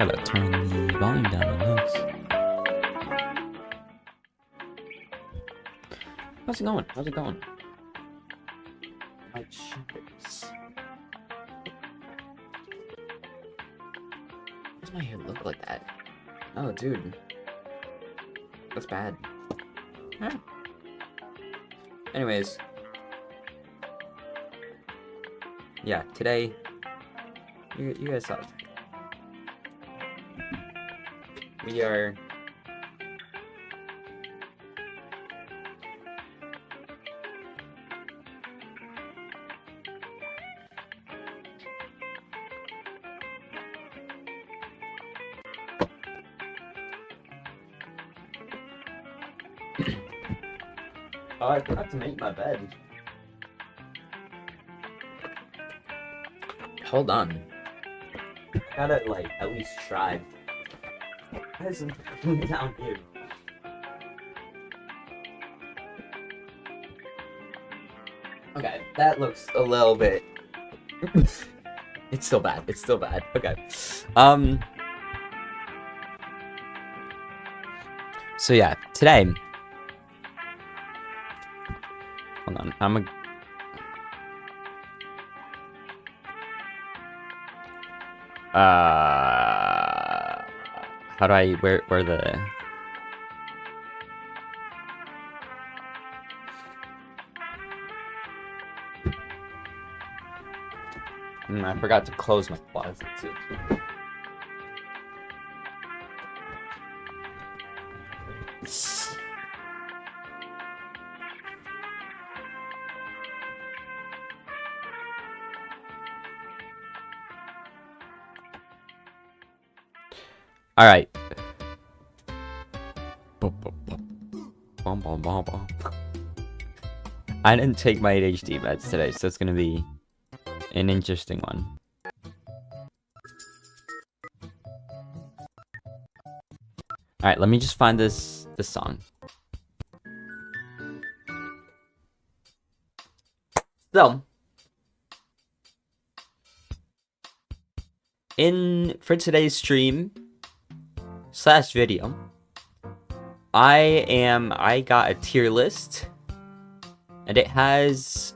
gotta turn the volume down on this. How's it going? How's it going? My cheeks. Why does my hair look like that? Oh, dude. That's bad. Huh. Anyways. Yeah, today... You guys saw it. We are... Oh, I forgot to make my bed. Hold on. I gotta, like, at least try. There's something down here. Okay, that looks a little bit... It's still bad. It's still bad. Okay. So yeah, today... Hold on, how do I, where the... I forgot to close my closet too. All right. I didn't take my ADHD meds today, so it's gonna be an interesting one. All right, let me just find this song. So, for today's stream / video, I got a tier list, and it has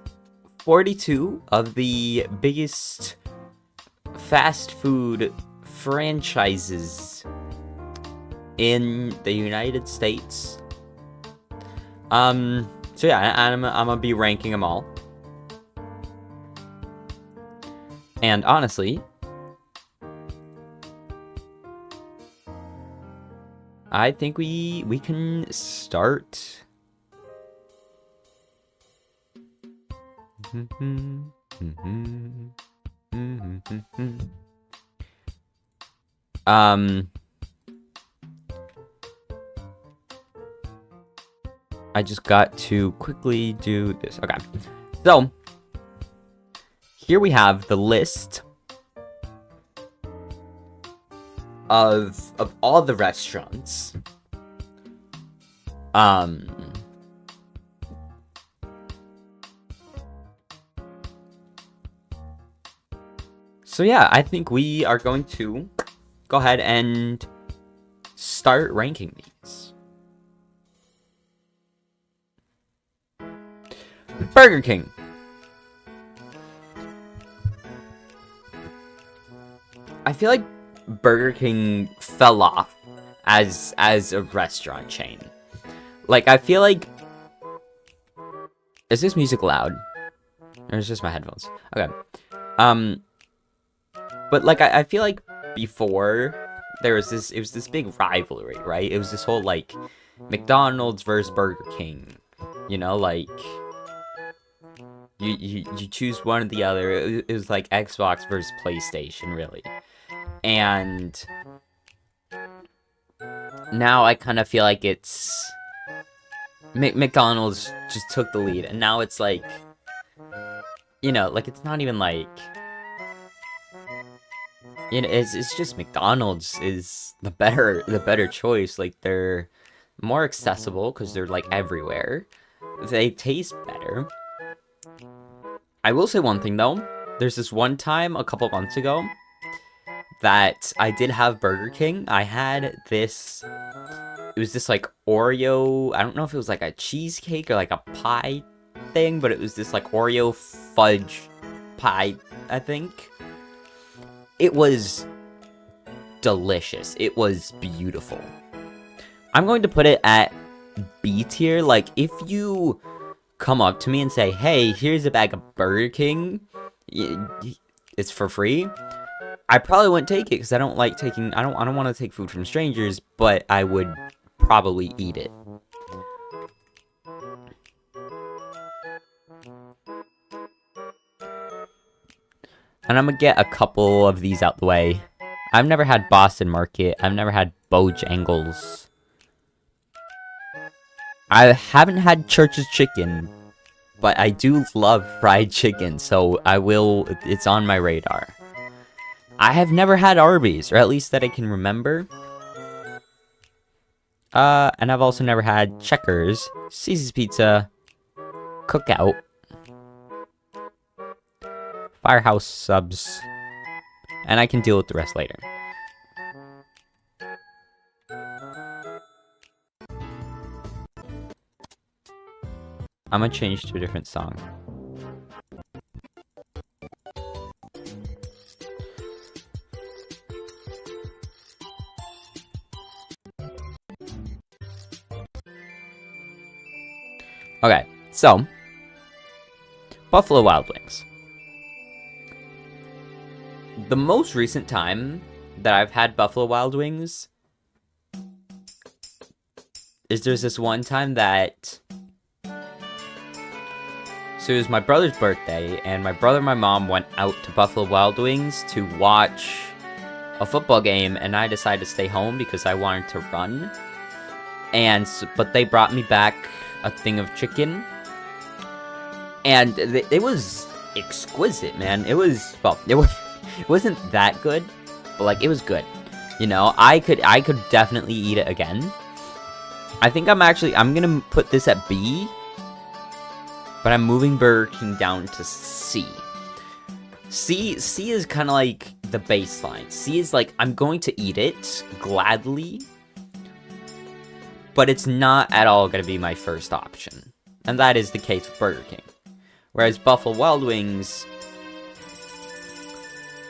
42 of the biggest fast food franchises in the United States. So yeah, I'm gonna be ranking them all. And honestly, I think we can start. I just got to quickly do this. Okay, so here we have the list of all the restaurants. So yeah, I think we are going to go ahead and start ranking these. Burger King. I feel like Burger King fell off as a restaurant chain. Like, I feel like... Is this music loud? Or is it just my headphones? Okay. But, like, I feel like before, it was this big rivalry, right? It was this whole, like, McDonald's versus Burger King. You know, like... You choose one or the other. It was like Xbox versus PlayStation, really. And now I kind of feel like it's McDonald's just took the lead, and now it's like, you know, like it's not even like, you know, it's just McDonald's is the better choice. Like, they're more accessible because they're like everywhere. They taste better. I will say one thing though. There's this one time a couple months ago that I did have Burger King. I had this, it was this like Oreo, I don't know if it was like a cheesecake or like a pie thing, but it was this like Oreo fudge pie, I think. It was delicious. It was beautiful. I'm going to put it at B tier. Like, if you come up to me and say, hey, here's a bag of Burger King, it's for free, I probably wouldn't take it because I don't like taking, I don't want to take food from strangers, but I would probably eat it. And I'm gonna get a couple of these out the way. I've never had Boston Market. I've never had Bojangles. I haven't had Church's Chicken, but I do love fried chicken, so I will, it's on my radar. I have never had Arby's, or at least that I can remember. And I've also never had Checkers, Cece's Pizza, Cookout, Firehouse Subs, and I can deal with the rest later. I'm gonna change to a different song. Okay, so Buffalo Wild Wings. The most recent time that I've had Buffalo Wild Wings is there's this one time that, so it was my brother's birthday, and my brother and my mom went out to Buffalo Wild Wings to watch a football game, and I decided to stay home because I wanted to run. But they brought me back a thing of chicken, and it was exquisite, man. It was, well, it wasn't that good, but like, it was good. You know, I could definitely eat it again. I think I'm gonna put this at B, but I'm moving Burger King down to C. C is kind of like the baseline. C is like, I'm going to eat it gladly, but it's not at all going to be my first option. And that is the case with Burger King. Whereas Buffalo Wild Wings,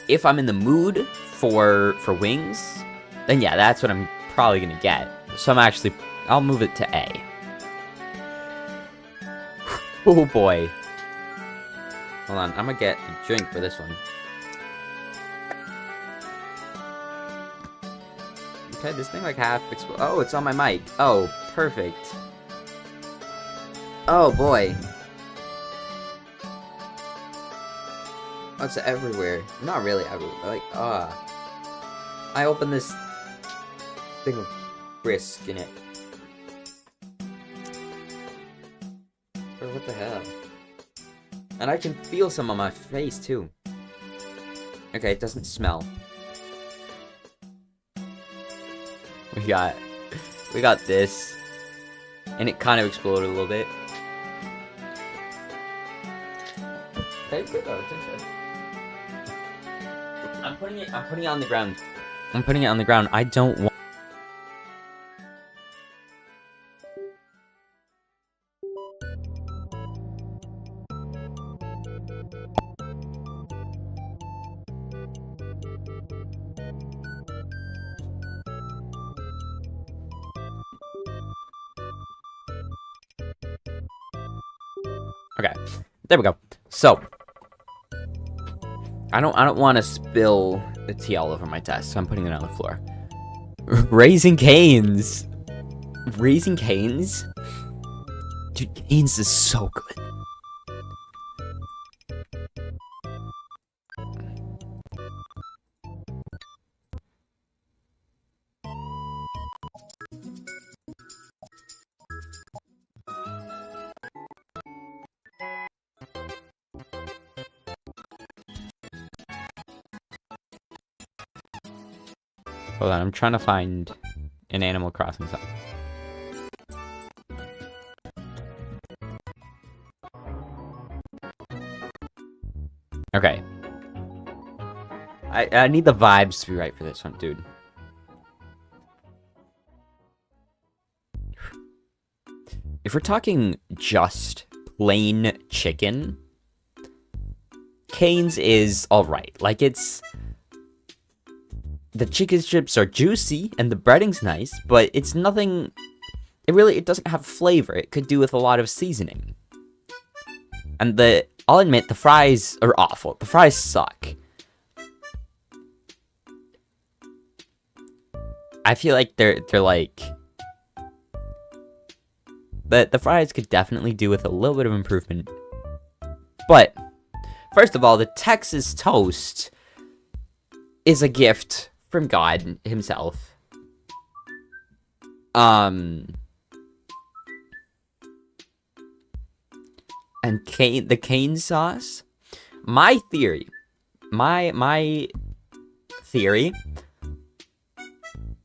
if I'm in the mood for wings, then yeah, that's what I'm probably going to get. So I'll move it to A. Oh boy. Hold on, I'm gonna get a drink for this one. Okay, this thing like half oh, it's on my mic. Oh, perfect. Oh boy. Oh, it's everywhere. Not really everywhere, but like, I opened this thing of brisk in it. What the hell? And I can feel some on my face too. Okay, it doesn't smell. We got this, and it kind of exploded a little bit. Okay, good though. It's good. I'm putting it on the ground. I'm putting it on the ground. I don't want. Okay, there we go. So, I don't want to spill the tea all over my desk, so I'm putting it on the floor. Raising Cane's! Raising Cane's? Dude, Cane's is so good. Hold on, I'm trying to find an Animal Crossing song. Okay. I need the vibes to be right for this one, dude. If we're talking just plain chicken, Cane's is alright. Like, it's... The chicken strips are juicy, and the breading's nice, but it's nothing... It doesn't have flavor. It could do with a lot of seasoning. And I'll admit, the fries are awful. The fries suck. I feel like they're like... The fries could definitely do with a little bit of improvement. But, first of all, the Texas toast is a gift from God himself. And the cane sauce, my theory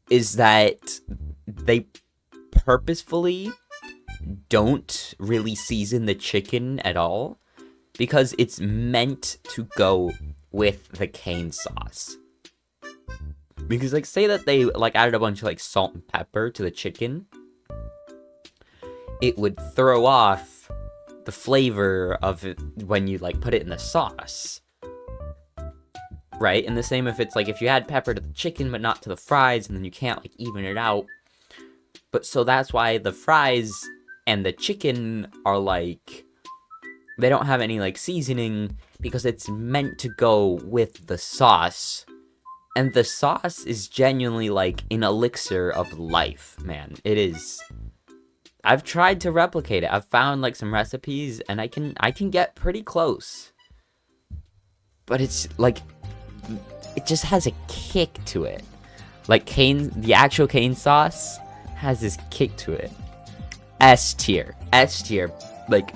is that they purposefully don't really season the chicken at all because it's meant to go with the cane sauce. Because, like, say that they, like, added a bunch of, like, salt and pepper to the chicken, it would throw off the flavor of it when you, like, put it in the sauce. Right? And the same if it's, like, if you add pepper to the chicken but not to the fries, and then you can't, like, even it out. But so that's why the fries and the chicken are, like, they don't have any, like, seasoning because it's meant to go with the sauce. And the sauce is genuinely, like, an elixir of life, man. It is. I've tried to replicate it. I've found, like, some recipes, and I can get pretty close. But it's, like, it just has a kick to it. Like, the actual cane sauce has this kick to it. S tier. S tier. Like,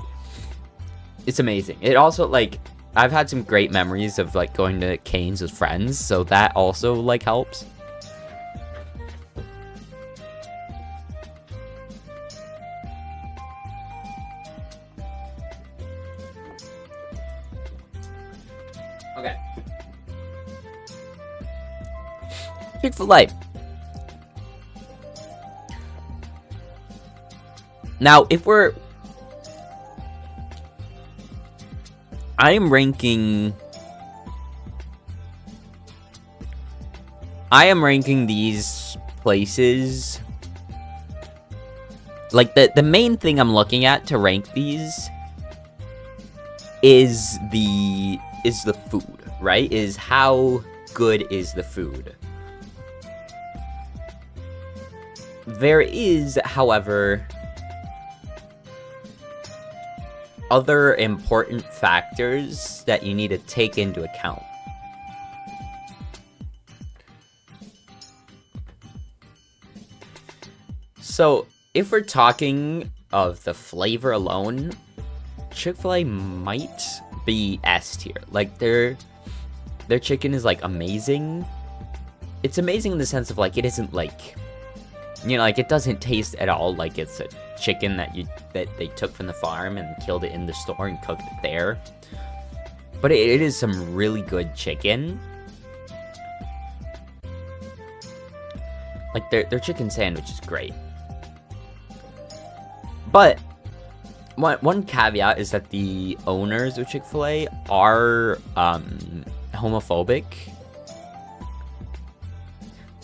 it's amazing. It also, like... I've had some great memories of, like, going to Cane's with friends, so that also, like, helps. Okay. Chick-fil-A. Now, if we're... I am ranking these places, like, the main thing I'm looking at to rank these is the food, right? Is how good is the food. There is, however, other important factors that you need to take into account. So, if we're talking of the flavor alone, Chick-fil-A might be S tier. Like, their chicken is, like, amazing. It's amazing in the sense of, like, it isn't, like, you know, like, it doesn't taste at all like it's a chicken that they took from the farm and killed it in the store and cooked it there. But it is some really good chicken. Like, their chicken sandwich is great. But one caveat is that the owners of Chick-fil-A are homophobic.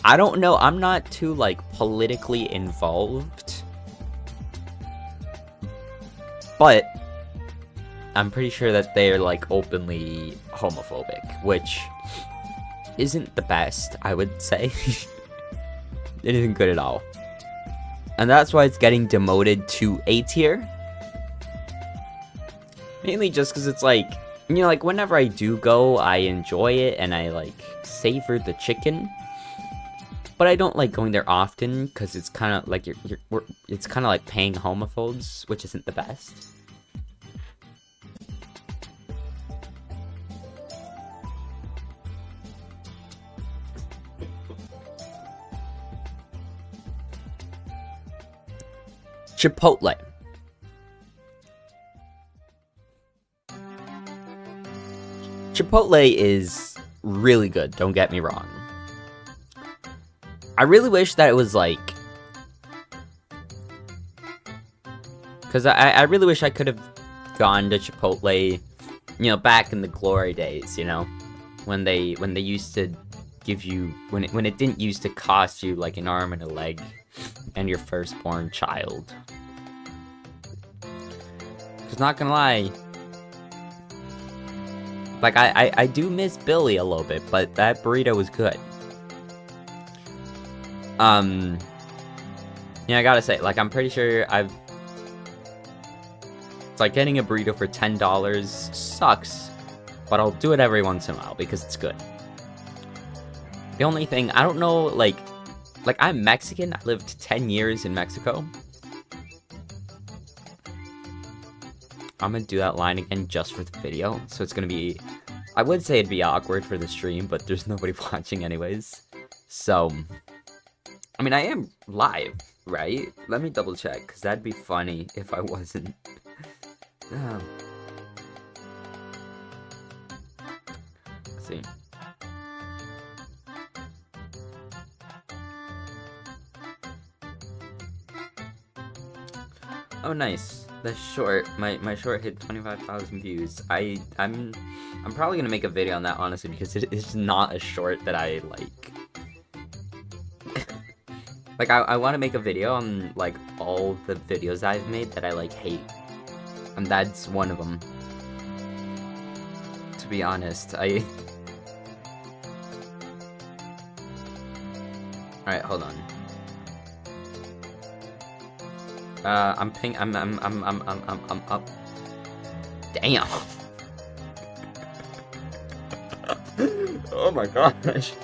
I don't know, I'm not too, like, politically involved. But I'm pretty sure that they're, like, openly homophobic, which isn't the best, I would say. It isn't good at all. And that's why it's getting demoted to A tier. Mainly just because it's like, you know, like, whenever I do go, I enjoy it and I, like, savor the chicken. But I don't like going there often because it's kind of like it's kind of like paying homophobes, which isn't the best. Chipotle. Chipotle is really good, don't get me wrong. I really wish that it was like... Because I really wish I could have gone to Chipotle, you know, back in the glory days, you know? When they used to give you... When it didn't used to cost you like an arm and a leg and your firstborn child. Because not gonna lie... Like, I do miss Billy a little bit, but that burrito was good. Yeah, I gotta say, like, I'm pretty sure It's like getting a burrito for $10 sucks, but I'll do it every once in a while because it's good. The only thing, I don't know, like, I'm Mexican, I lived 10 years in Mexico. I'm gonna do that line again just for the video, so it's gonna be... I would say it'd be awkward for the stream, but there's nobody watching anyways. So... I mean, I am live, right? Let me double check, because that'd be funny if I wasn't. Let's see. Oh, nice. That's short. My short hit 25,000 views. I'm probably gonna make a video on that, honestly, because it is not a short that I like. Like, I want to make a video on, like, all the videos I've made that I, like, hate. And that's one of them. To be honest, Alright, hold on. I'm up. Damn! Oh my gosh.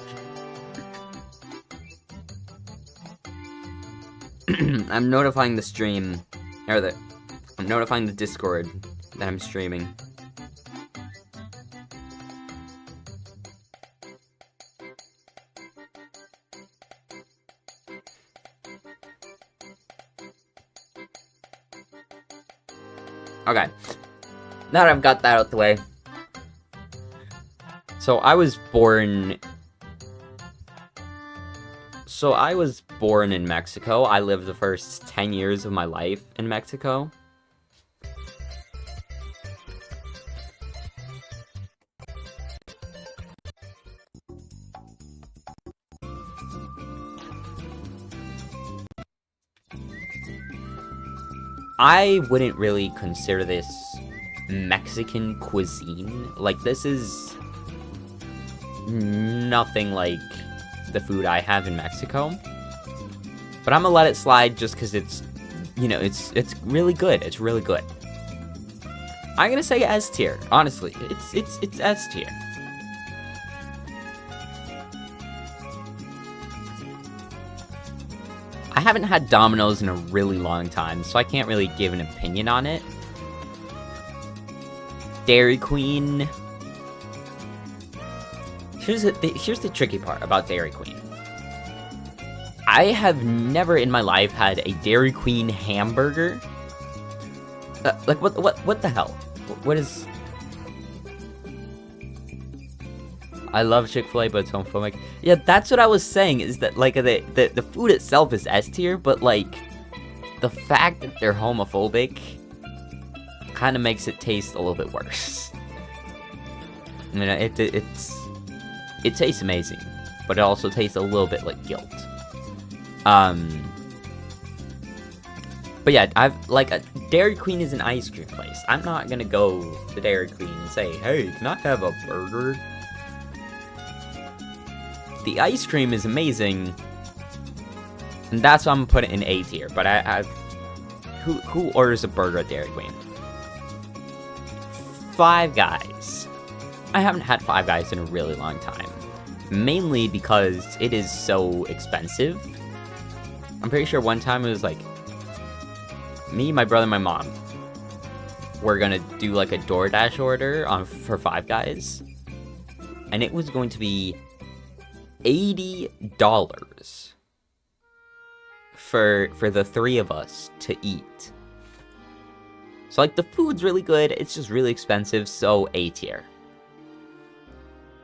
I'm notifying the stream, I'm notifying the Discord that I'm streaming. Okay, now that I've got that out the way. So I was born in Mexico. I lived the first 10 years of my life in Mexico. I wouldn't really consider this Mexican cuisine. Like, this is nothing like the food I have in Mexico. But I'm gonna let it slide just because it's, you know, it's really good. It's really good. I'm gonna say S tier. Honestly, it's S tier. I haven't had Domino's in a really long time, so I can't really give an opinion on it. Dairy Queen. Here's the tricky part about Dairy Queen. I have never in my life had a Dairy Queen hamburger. Like, what the hell? What is... I love Chick-fil-A, but it's homophobic. Yeah, that's what I was saying, is that, like, the food itself is S tier, but, like, the fact that they're homophobic kind of makes it taste a little bit worse. You know, it tastes amazing, but it also tastes a little bit like guilt. But yeah, Dairy Queen is an ice cream place. I'm not gonna go to Dairy Queen and say, hey, can I have a burger? The ice cream is amazing, and that's why I'm gonna put it in A tier. But who orders a burger at Dairy Queen? Five Guys. I haven't had Five Guys in a really long time, mainly because it is so expensive. I'm pretty sure one time it was like me, my brother, and my mom were gonna do like a DoorDash order for Five Guys, and it was going to be $80 for the three of us to eat. So, like, the food's really good, it's just really expensive, so A tier.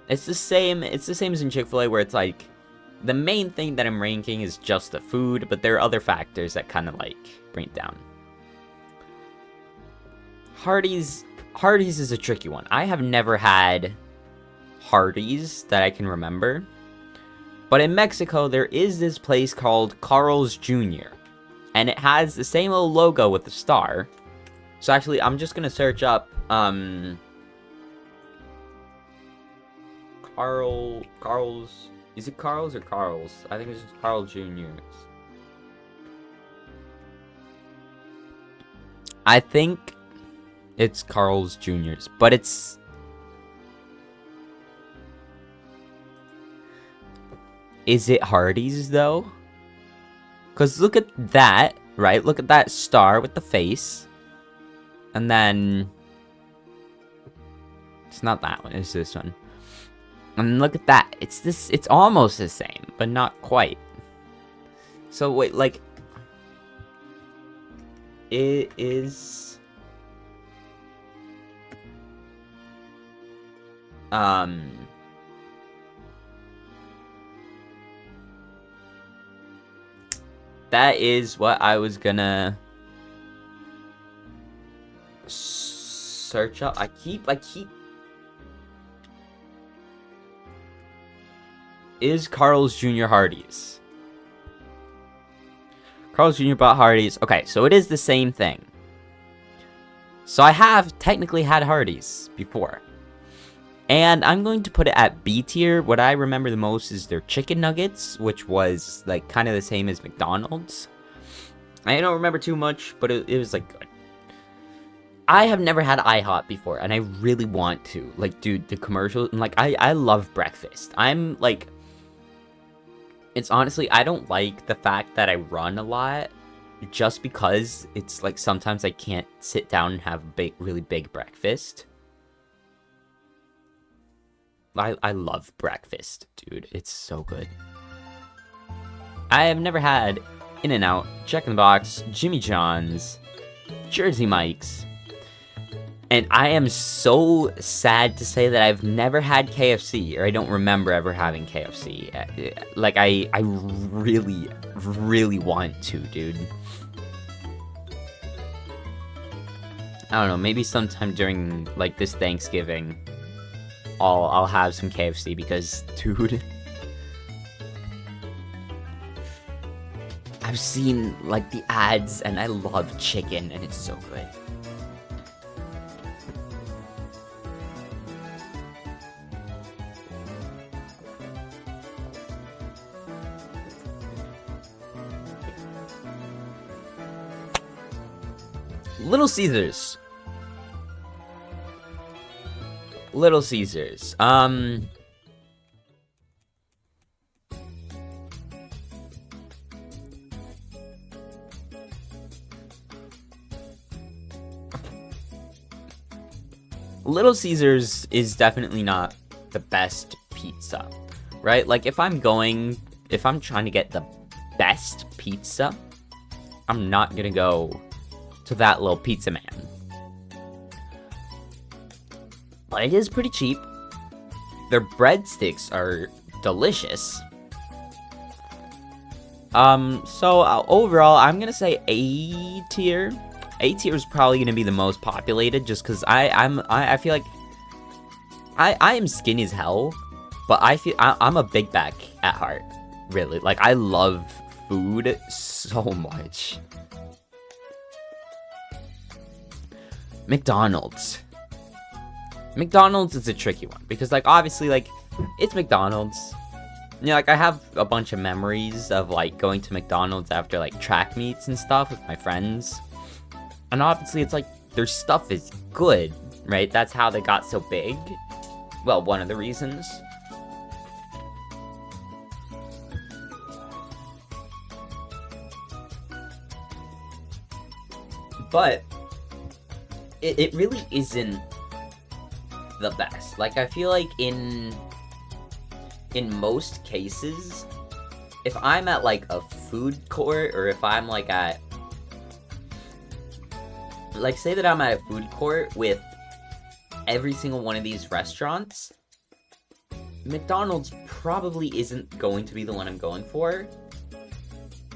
It's the same as in Chick-fil-A, where it's like, the main thing that I'm ranking is just the food, but there are other factors that kind of like bring it down. Hardee's is a tricky one. I have never had Hardee's that I can remember. But in Mexico, there is this place called Carl's Jr. And it has the same little logo with the star. So actually, I'm just going to search up, Carl's, is it Carl's or Carl's? I think it's just Carl Jr.'s. I think it's Carl's Jr.'s, but it's... Is it Hardee's, though? Because look at that, right? Look at that star with the face. And then... It's not that one, it's this one. And look at that. It's almost the same, but not quite. So wait, like... It is... That is what I was gonna search up. I keep Is Carl's Jr. Hardee's? Carl's Jr. bought Hardee's. Okay, so it is the same thing. So I have technically had Hardee's before. And I'm going to put it at B tier. What I remember the most is their chicken nuggets, which was like kind of the same as McDonald's. I don't remember too much, but it was like good. I have never had IHOP before, and I really want to. Like, dude, the commercial, like, I love breakfast. I'm like, it's honestly, I don't like the fact that I run a lot, just because it's like sometimes I can't sit down and have a really big breakfast. I love breakfast, dude. It's so good. I have never had In-N-Out, Jack in the Box, Jimmy John's, Jersey Mike's. And I am so sad to say that I've never had KFC, or I don't remember ever having KFC. Like, I really, really want to, dude. I don't know, maybe sometime during, like, this Thanksgiving, I'll have some KFC, because, dude, I've seen, like, the ads, and I love chicken, and it's so good. Little Caesars. Little Caesars. Little Caesars is definitely not the best pizza, right? Like, if I'm trying to get the best pizza, I'm not gonna go to that little pizza man. But it is pretty cheap. Their breadsticks are delicious. So overall, I'm gonna say A tier. A tier is probably gonna be the most populated, just because I feel like I am skinny as hell, but I'm a big back at heart. Really, like, I love food so much. McDonald's is a tricky one, because, like, obviously, like, it's McDonald's. You know, like, I have a bunch of memories of, like, going to McDonald's after, like, track meets and stuff with my friends. And obviously, it's like, their stuff is good, right? That's how they got so big. Well, one of the reasons. But it really isn't the best. Like, I feel like in most cases, if I'm at, like, a food court, or if I'm, like, at, like, say that I'm at a food court with every single one of these restaurants, McDonald's probably isn't going to be the one I'm going for.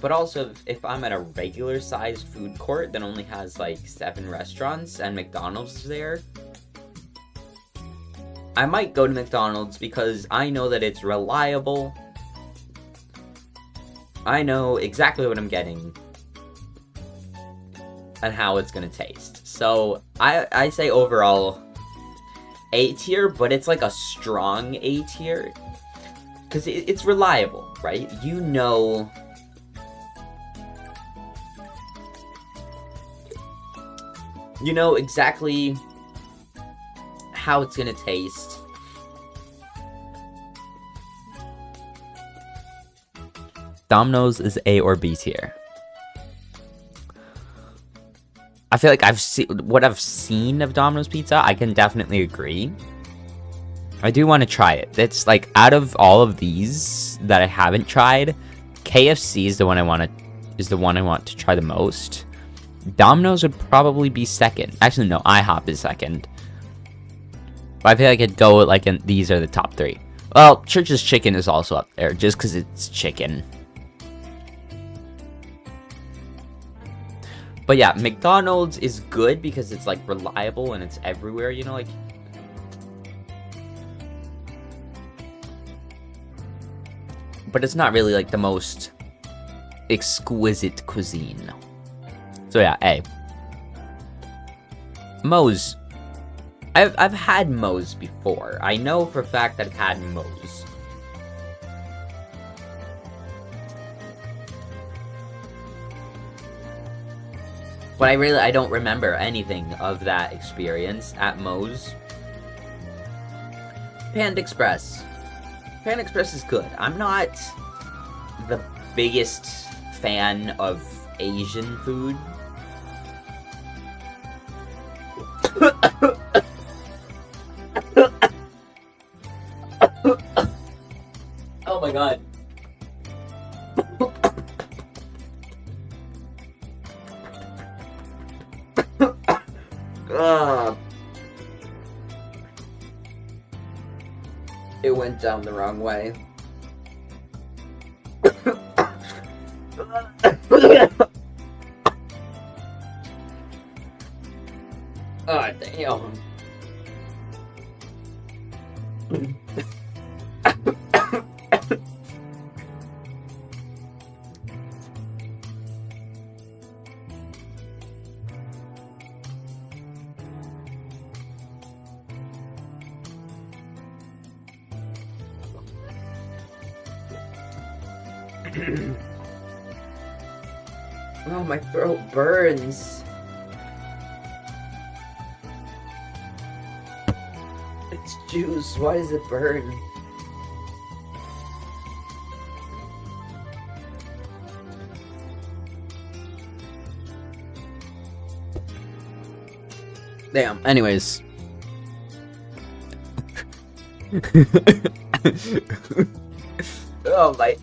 But also, if I'm at a regular-sized food court that only has, like, 7 restaurants and McDonald's is there, I might go to McDonald's because I know that it's reliable. I know exactly what I'm getting and how it's gonna taste. So, I say overall A tier, but it's like a strong A tier. Because it's reliable, right? You know exactly how it's gonna taste. Domino's is A or B tier. I feel like what I've seen of Domino's Pizza, I can definitely agree. I do want to try it. It's like, out of all of these that I haven't tried, KFC is the one I want to try the most. Domino's would probably be second. Actually, no, IHOP is second. But I feel like I'd go with, these are the top 3. Well, Church's Chicken is also up there, just because it's chicken. But yeah, McDonald's is good because it's, like, reliable and it's everywhere, you know, like... But it's not really, like, the most exquisite cuisine. So yeah, A. Moe's. I've had Moe's before. I know for a fact that I've had Moe's. But I don't remember anything of that experience at Moe's. Panda Express. Panda Express is good. I'm not the biggest fan of Asian food. Oh my god. It went down the wrong way. Oh, damn. Oh, my throat burns. It's juice. Why does it burn? Damn. Anyways. Oh my.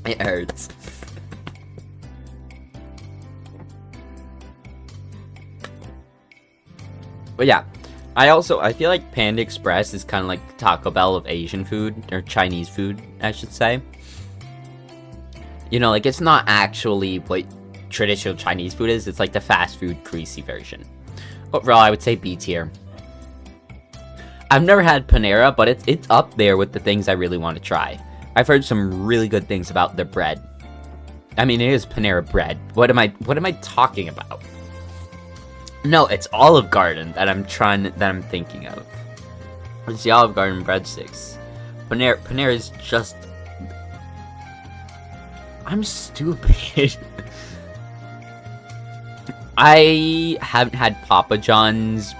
It hurts. But yeah, I feel like Panda Express is kind of like the Taco Bell of Asian food, or Chinese food, I should say. You know, like, it's not actually what traditional Chinese food is, it's like the fast food greasy version. Overall, I would say B tier. I've never had Panera, but it's up there with the things I really want to try. I've heard some really good things about their bread. I mean, it is Panera bread. What am I talking about? No, it's Olive Garden that I'm thinking of. It's the Olive Garden breadsticks. Panera is just... I'm stupid. I haven't had Papa John's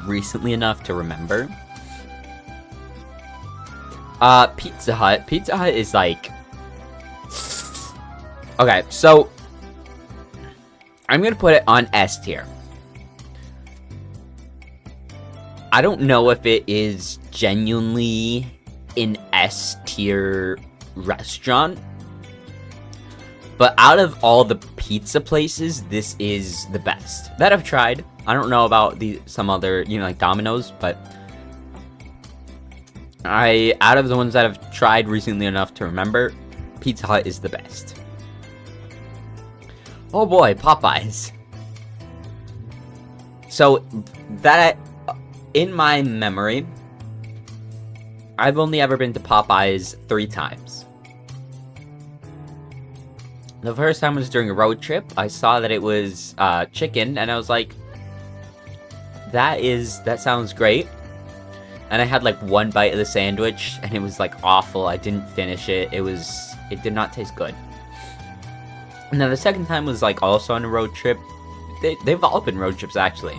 recently enough to remember. Pizza Hut. Pizza Hut is like... Okay, so... I'm gonna put it on S tier. I don't know if it is genuinely an S tier restaurant. But out of all the pizza places, this is the best that I've tried. I don't know about some other, like Domino's, but Out of the ones that I've tried recently enough to remember, Pizza Hut is the best. Oh boy, Popeyes. So, in my memory, I've only ever been to Popeyes 3 times. The first time was during a road trip. I saw that it was chicken, and I was like, that sounds great. And I had like 1 bite of the sandwich, and it was like awful. I didn't finish it. It did not taste good. And then the second time was like also on a road trip. They've all been road trips actually.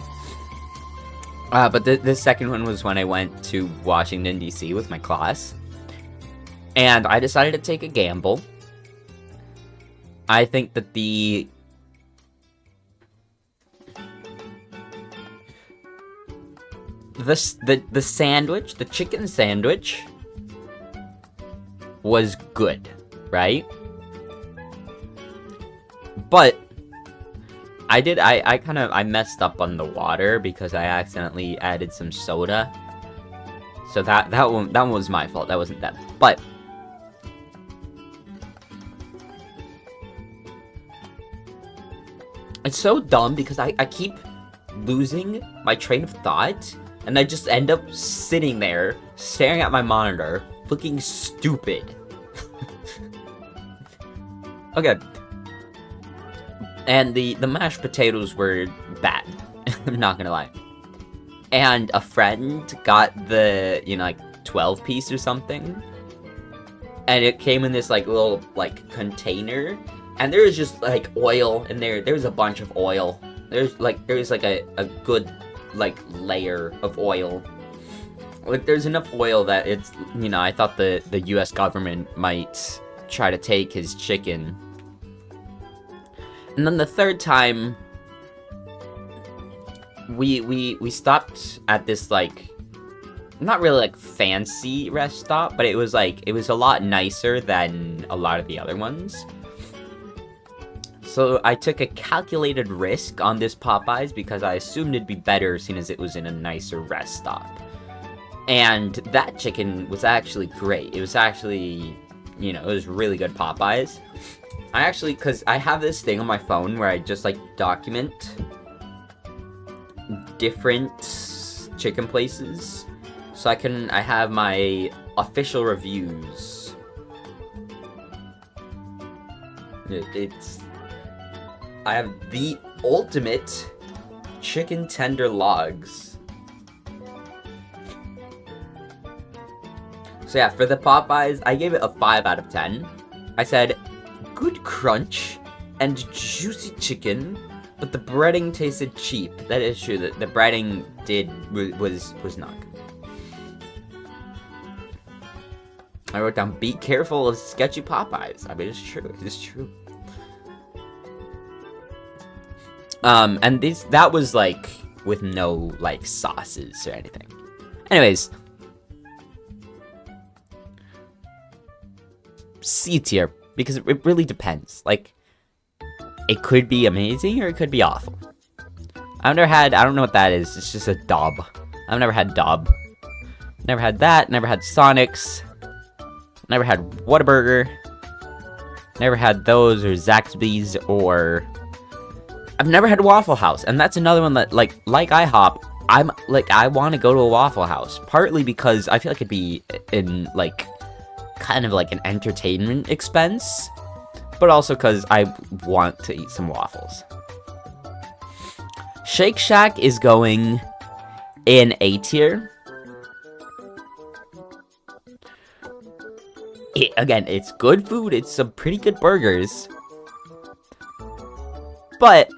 But the second one was when I went to Washington, D.C. with my class. And I decided to take a gamble. I think that the sandwich, the chicken sandwich, was good, right? But I messed up on the water because I accidentally added some soda. So that one was my fault. That wasn't them. But it's so dumb because I keep losing my train of thought, and I just end up sitting there staring at my monitor, looking stupid. Okay. And the mashed potatoes were bad. I'm not gonna lie. And a friend got the, like 12 piece or something. And it came in this like little like container. And there was just like oil in there. There was a bunch of oil. There's like a good like layer of oil. Like there's enough oil that it's, I thought the US government might try to take his chicken. And then the third time, we stopped at this like, not really like fancy rest stop, but it was a lot nicer than a lot of the other ones. So I took a calculated risk on this Popeyes because I assumed it'd be better seeing as it was in a nicer rest stop. And that chicken was actually great. It was actually, it was really good Popeyes. Because I have this thing on my phone where I just, like, document different chicken places. So I have my official reviews. I have the ultimate chicken tender logs. So yeah, for the Popeyes, I gave it a 5 out of 10. I said, good crunch and juicy chicken, but the breading tasted cheap. That is true. That the breading was not good. I wrote down, be careful of sketchy Popeyes. I mean, it's true. It is true. And that was like with no like sauces or anything. Anyways, C tier. Because it really depends. Like, it could be amazing or it could be awful. I don't know what that is. It's just a Dob. I've never had Dob. Never had that. Never had Sonic's. Never had Whataburger. Never had those or Zaxby's or... I've never had Waffle House. And that's another one that, like IHOP, I want to go to a Waffle House. Partly because I feel like it'd be in, like... kind of like an entertainment expense, but also because I want to eat some waffles. Shake Shack is going in A tier. Again, it's good food, it's some pretty good burgers, but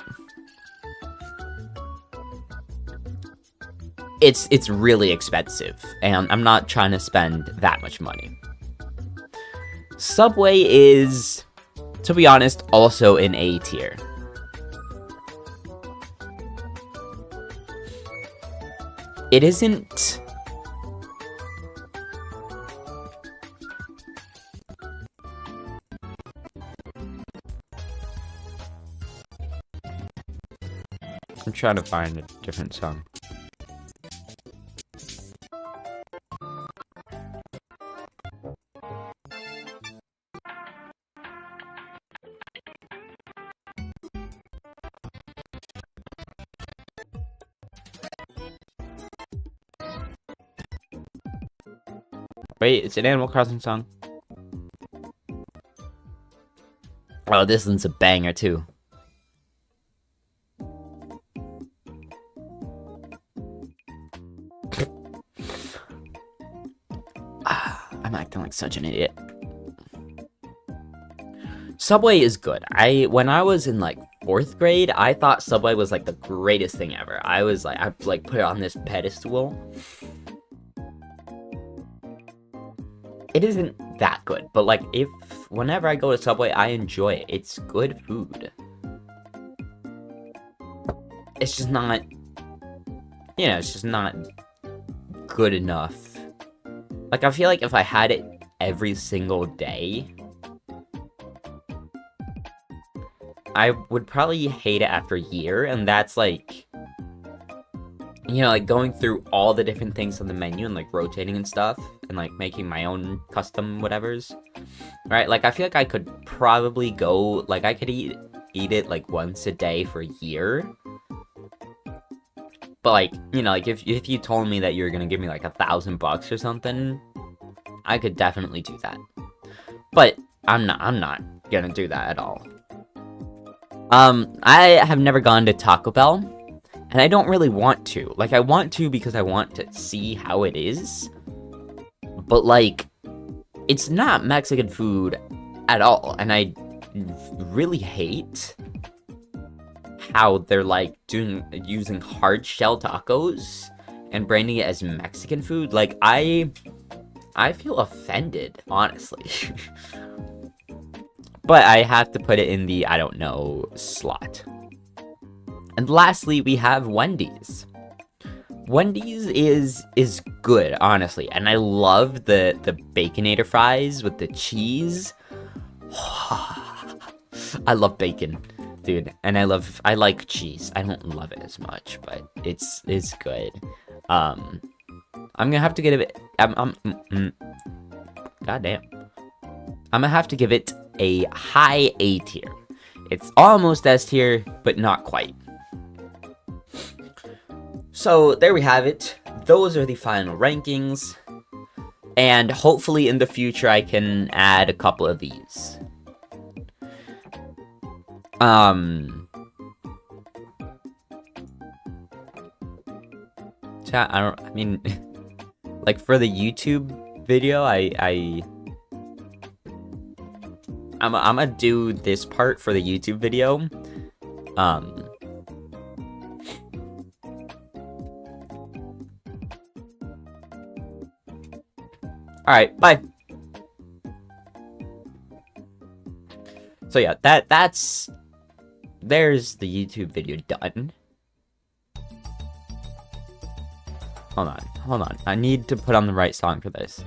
it's really expensive, and I'm not trying to spend that much money. Subway is, to be honest, also in A tier. It isn't... I'm trying to find a different song. Wait, it's an Animal Crossing song. Oh, this one's a banger too. I'm acting like such an idiot. Subway is good. When I was in like 4th grade, I thought Subway was like the greatest thing ever. I like put it on this pedestal. It isn't that good, but like whenever I go to Subway, I enjoy it. It's good food. It's just not, it's just not good enough. Like, I feel like if I had it every single day, I would probably hate it after a year, and that's like, like going through all the different things on the menu and like rotating and stuff, and like making my own custom whatevers, right? Like, I feel like I could probably go, like, I could eat it like once a day for a year. But like, like if you told me that you were gonna give me like $1,000 or something, I could definitely do that. But I'm not gonna do that at all. I have never gone to Taco Bell, and I don't really want to. Like, I want to because I want to see how it is. But like, it's not Mexican food at all, and I really hate how they're like using hard shell tacos and branding it as Mexican food. Like, I feel offended, honestly. But I have to put it in the I don't know slot. And lastly, we have Wendy's. Wendy's is good, honestly, and I love the Baconator fries with the cheese. I love bacon, dude, and I like cheese. I don't love it as much, but it's good. I'm gonna have to give it. Goddamn. I'm gonna have to give it a high A tier. It's almost S tier, but not quite. So there we have it. Those are the final rankings. And hopefully in the future I can add a couple of these. Chat, I mean, like for the YouTube video, I'm gonna do this part for the YouTube video. Alright, bye. So yeah, there's the YouTube video done. Hold on. I need to put on the right song for this.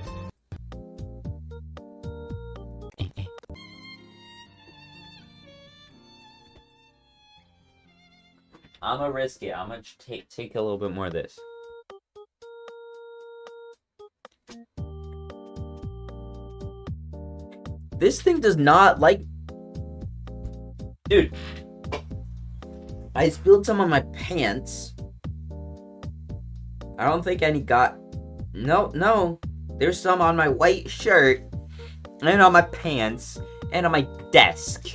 I'm gonna risk it. I'm gonna take a little bit more of this. This thing does not like... Dude. I spilled some on my pants. I don't think any got... No. There's some on my white shirt. And on my pants. And on my desk.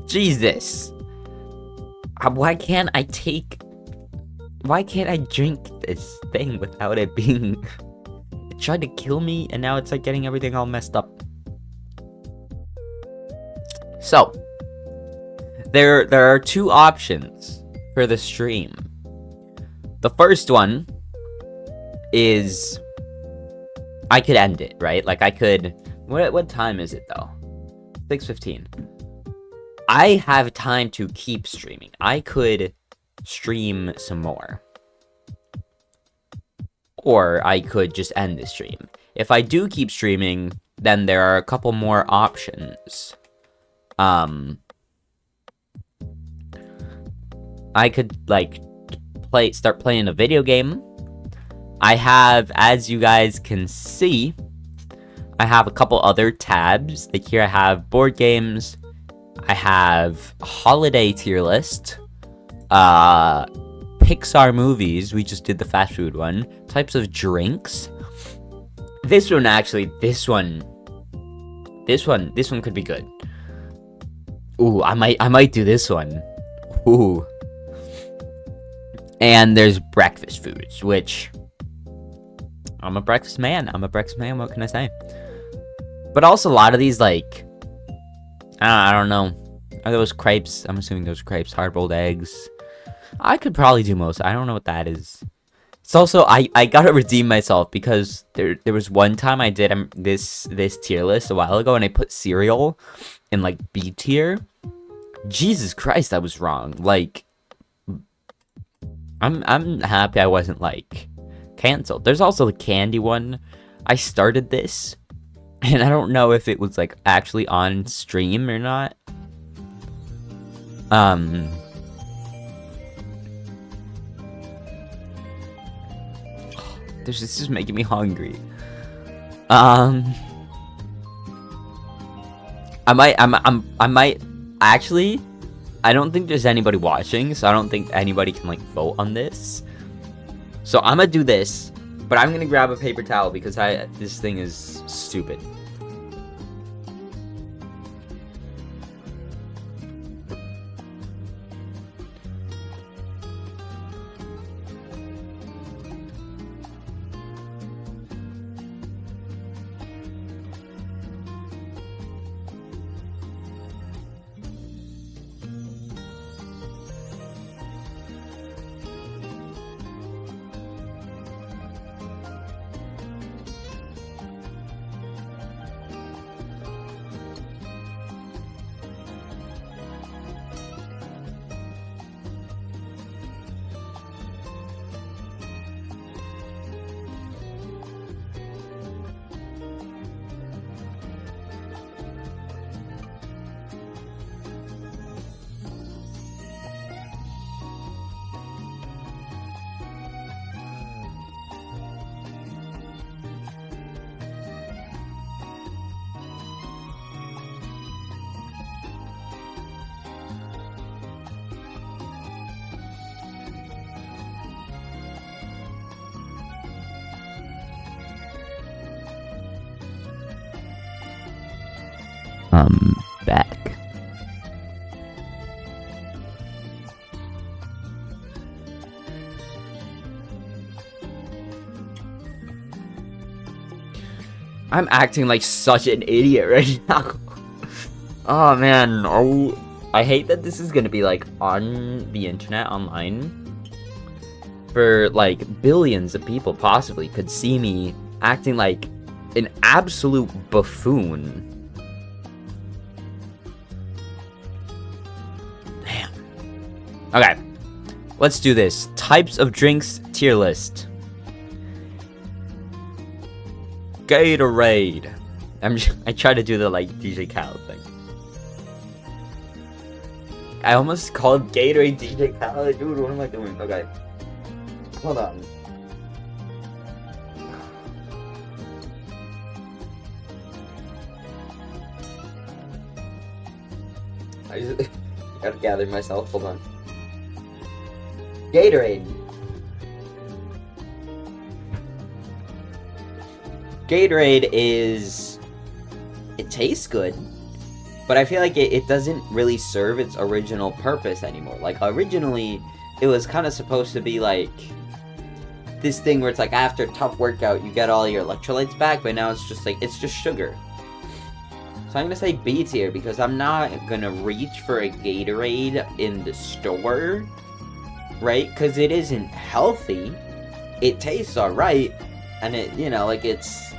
Jesus. Why can't I drink this thing without it being... It tried to kill me, and now it's like getting everything all messed up. So, there are two options for the stream. The first one is I could end it, right? Like I could... What time is it though? 6:15. I have time to keep streaming. I could stream some more. Or I could just end the stream. If I do keep streaming, then there are a couple more options. I could, like, start playing a video game. I have, as you guys can see, I have a couple other tabs. Like here I have board games. I have holiday tier list. Pixar movies. We just did the fast food one. Types of drinks. This one actually, this one could be good. Ooh, I might do this one. Ooh. And there's breakfast foods, which I'm a breakfast man. What can I say? But also a lot of these, like, I don't know. Are those crepes? I'm assuming those crepes, hard-boiled eggs. I could probably do most. I don't know what that is. It's also, I gotta redeem myself because there was one time I did this tier list a while ago and I put cereal in like B tier. Jesus Christ, I was wrong. Like, I'm happy I wasn't like canceled. There's also the candy one. I started this and I don't know if it was like actually on stream or not. This is making me hungry. I might actually. I don't think there's anybody watching, so I don't think anybody can like vote on this. So I'm gonna do this, but I'm gonna grab a paper towel because this thing is stupid. Back. I'm acting like such an idiot right now. Oh man, I hate that this is gonna be like on the internet online for like billions of people possibly could see me acting like an absolute buffoon. Okay, let's do this. Types of drinks tier list. Gatorade. I try to do the like DJ Khaled thing. I almost called Gatorade DJ Khaled. Dude, what am I doing? Okay, hold on. I just gotta gather myself. Hold on. Gatorade. Gatorade is... It tastes good, but I feel like it doesn't really serve its original purpose anymore. Like, originally, it was kind of supposed to be like this thing where it's like after a tough workout, you get all your electrolytes back, but now it's just like, it's just sugar. So I'm gonna say B tier because I'm not gonna reach for a Gatorade in the store. Right? Because it isn't healthy. It tastes alright. And it, you know, like it's...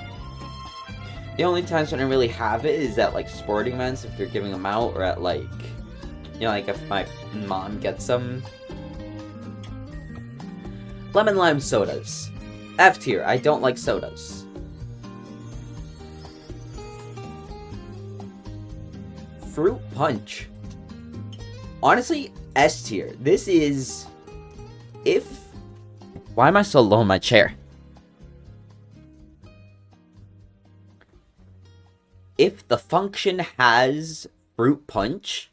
The only times when I really have it is at, like, sporting events, if they're giving them out, or at, like... You know, like, if my mom gets some... Lemon lime sodas. F tier. I don't like sodas. Fruit punch. Honestly, S tier. This is... Why am I so low in my chair? If the function has fruit punch,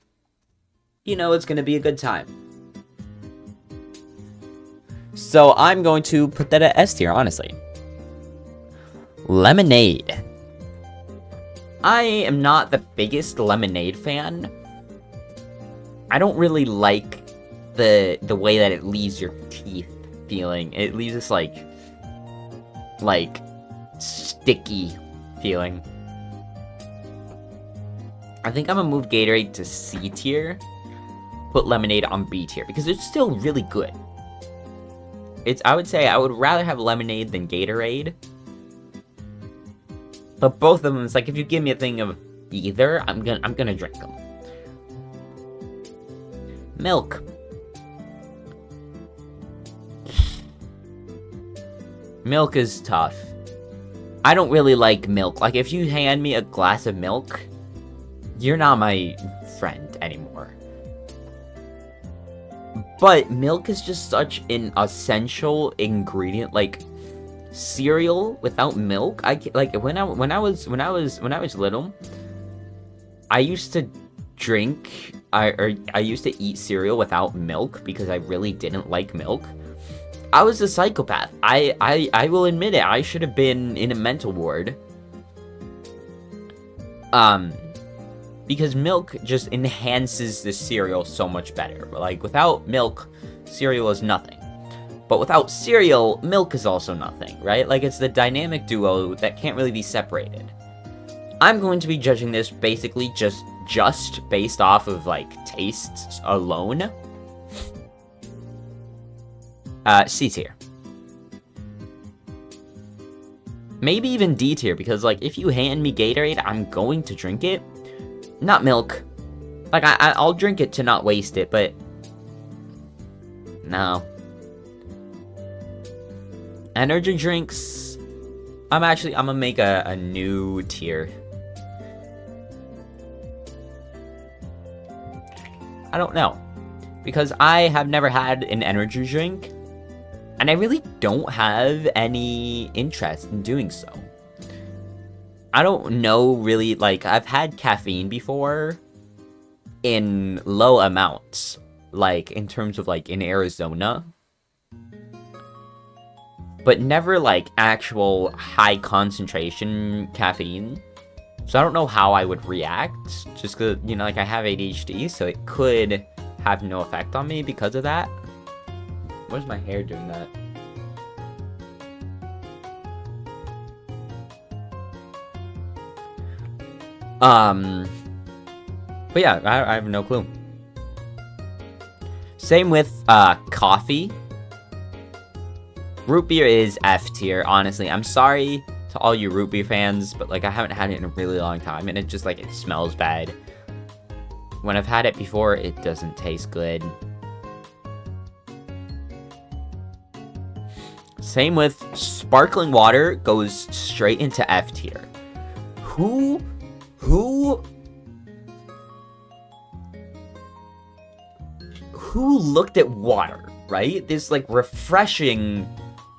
you know it's gonna be a good time. So I'm going to put that at S tier, honestly. Lemonade. I am not the biggest lemonade fan. I don't really like the way that it leaves your teeth feeling. It leaves this like sticky feeling. I think I'm gonna move Gatorade to C tier, put lemonade on B tier, because it's still really good. I would say I would rather have lemonade than Gatorade. But both of them, it's like, if you give me a thing of either, I'm gonna drink them. Milk. Milk is tough. I don't really like milk. Like, if you hand me a glass of milk, you're not my friend anymore. But milk is just such an essential ingredient. Like, cereal without milk, when I was little, I used to drink I used to eat cereal without milk because I really didn't like milk. I was a psychopath. I will admit it. I should have been in a mental ward. Because milk just enhances the cereal so much better. Like, without milk, cereal is nothing. But without cereal, milk is also nothing, right? Like, it's the dynamic duo that can't really be separated. I'm going to be judging this basically just based off of, like, tastes alone. C tier. Maybe even D tier, because, like, if you hand me Gatorade, I'm going to drink it. Not milk. Like, I'll drink it to not waste it, but... no. Energy drinks. I'm gonna make a new tier. I don't know. Because I have never had an energy drink. And I really don't have any interest in doing so. I don't know really, like, I've had caffeine before in low amounts. Like, in terms of, like, in Arizona. But never, like, actual high concentration caffeine. So I don't know how I would react. Just because, you know, like, I have ADHD, so it could have no effect on me because of that. Where's my hair doing that? But yeah, I have no clue. Same with, coffee. Root beer is F tier, honestly. I'm sorry to all you root beer fans, but, like, I haven't had it in a really long time, and it just, like, it smells bad. When I've had it before, it doesn't taste good. Same with sparkling water, goes straight into F tier. Who looked at water, right? This, like, refreshing,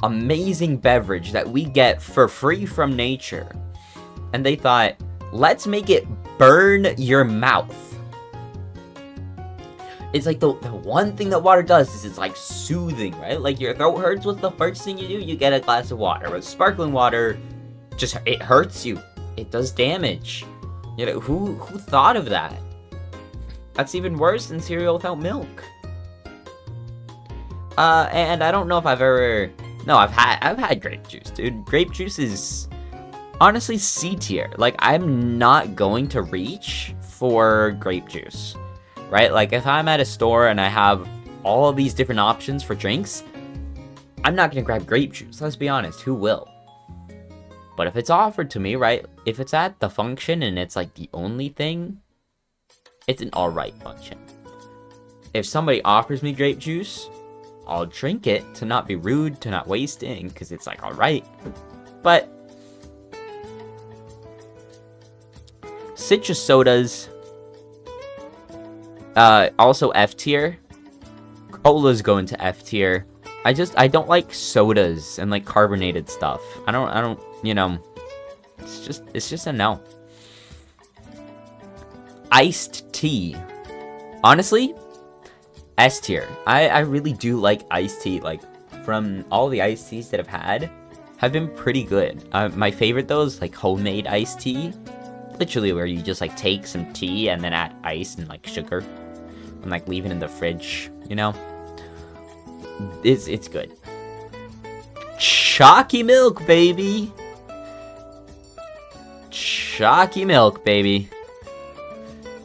amazing beverage that we get for free from nature. And they thought, let's make it burn your mouth. It's like the one thing that water does is it's, like, soothing, right? Like, your throat hurts, what's the first thing you do? You get a glass of water. But sparkling water, just, it hurts you. It does damage. You know, who thought of that? That's even worse than cereal without milk. And I don't know if I've ever... No, I've had grape juice, dude. Grape juice is honestly C tier. Like, I'm not going to reach for grape juice, right? Like, if I'm at a store and I have all of these different options for drinks, I'm not going to grab grape juice. Let's be honest, who will? But if it's offered to me, right? If it's at the function and it's, like, the only thing, it's an alright function. If somebody offers me grape juice, I'll drink it to not be rude, to not waste it, because it's, like, alright. But citrus sodas, also F tier. Colas go into F tier. I don't like sodas and, like, carbonated stuff. I don't, you know, it's just a no. Iced tea. Honestly, S tier. I really do like iced tea. Like, from all the iced teas that I've have been pretty good. My favorite though is like homemade iced tea. Literally where you just like take some tea and then add ice and like sugar and like leave it in the fridge, you know? It's good. Chalky milk, baby. Chalky milk, baby.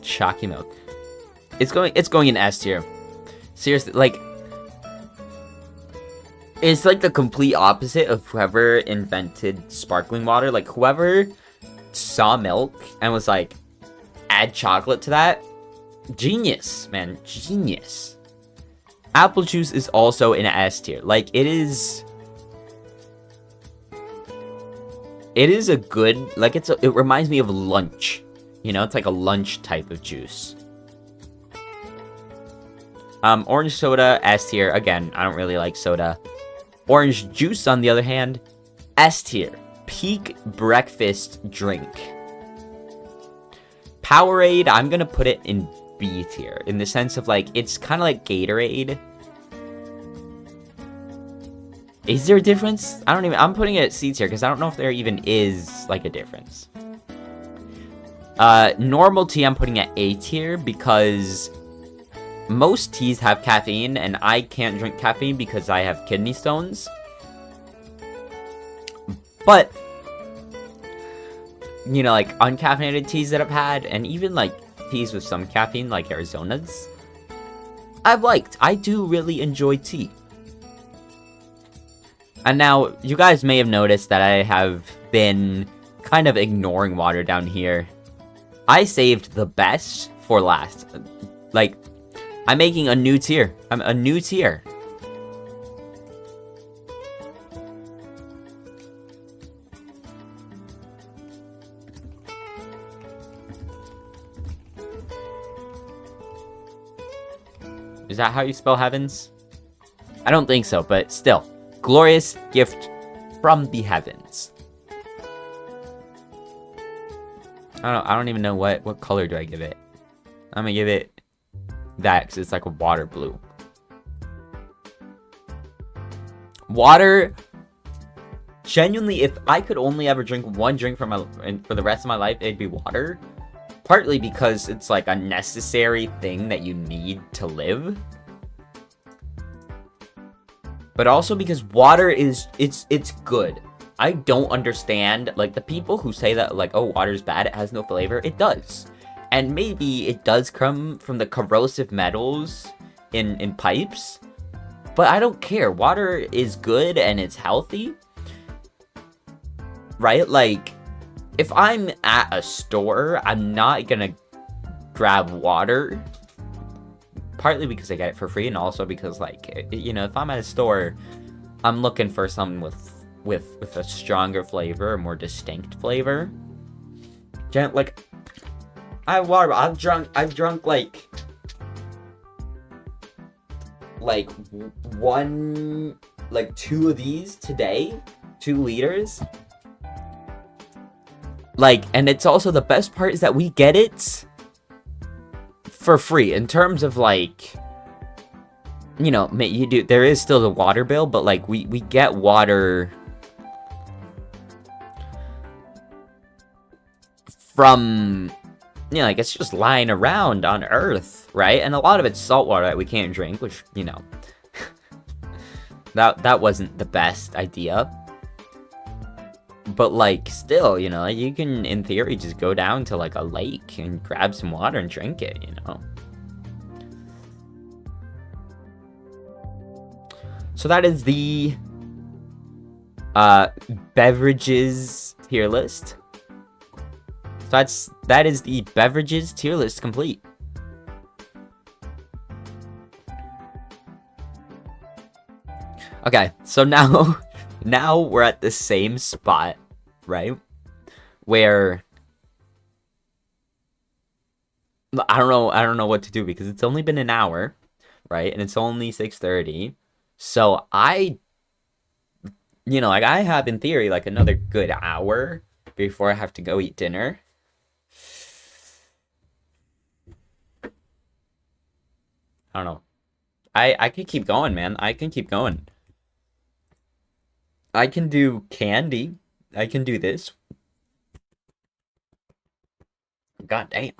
Chalky milk. It's going in S tier. Seriously, like, it's like the complete opposite of whoever invented sparkling water. Like, whoever saw milk and was like, add chocolate to that. Genius, man. Genius. Apple juice is also in S tier. Like, it is a good, like, it reminds me of lunch. You know, it's like a lunch type of juice. Orange soda, S tier. Again, I don't really like soda. Orange juice, on the other hand, S tier. Peak breakfast drink. Powerade, I'm gonna put it in B tier. In the sense of, like, it's kind of like Gatorade. Is there a difference? I'm putting it at C tier because I don't know if there even is, like, a difference. Normal tea, I'm putting at A tier because most teas have caffeine, and I can't drink caffeine because I have kidney stones. But, you know, like, uncaffeinated teas that I've had, and even, like, teas with some caffeine, like Arizona's, I've liked. I do really enjoy tea. And now, you guys may have noticed that I have been kind of ignoring water down here. I saved the best for last. Like, I'm making a new tier. I'm a new tier. Is that how you spell heavens? I don't think so, but still. Glorious gift from the heavens. I don't even know what color do I give it. I'm gonna give it that because it's like a water blue. Water, genuinely, if I could only ever drink one drink for the rest of my life, it'd be water. Partly because it's like a necessary thing that you need to live. But also because water is, it's good. I don't understand, like, the people who say that, like, oh, water's bad, it has no flavor. It does. And maybe it does come from the corrosive metals in pipes. But I don't care. Water is good and it's healthy. Right? Like, if I'm at a store, I'm not gonna grab water. Partly because I get it for free, and also because, like, you know, if I'm at a store, I'm looking for something with a stronger flavor, a more distinct flavor. Like, I have water. I've drunk like two of these today, 2 liters. Like, and it's also, the best part is that we get it for free in terms of, like, you know, there is still the water bill, but, like, we get water from, you know, like, it's just lying around on Earth, right? And a lot of it's salt water that we can't drink, which, you know, that wasn't the best idea. But, like, still, you know, you can, in theory, just go down to, like, a lake and grab some water and drink it, you know? So that is the beverages tier list. So that is the beverages tier list complete. Okay, so now we're at the same spot, right? Where I don't know what to do because it's only been an hour, right? And it's only 6:30. So you know, like, I have, in theory, like, another good hour before I have to go eat dinner. I don't know. I can keep going, man. I can keep going. I can do candy. I can do this. God damn.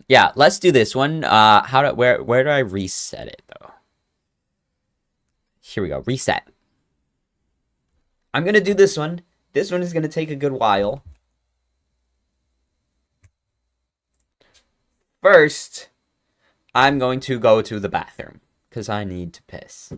Yeah, let's do this one. Where do I reset it though? Here we go. Reset. I'm gonna do this one. This one is gonna take a good while. First, I'm going to go to the bathroom because I need to piss.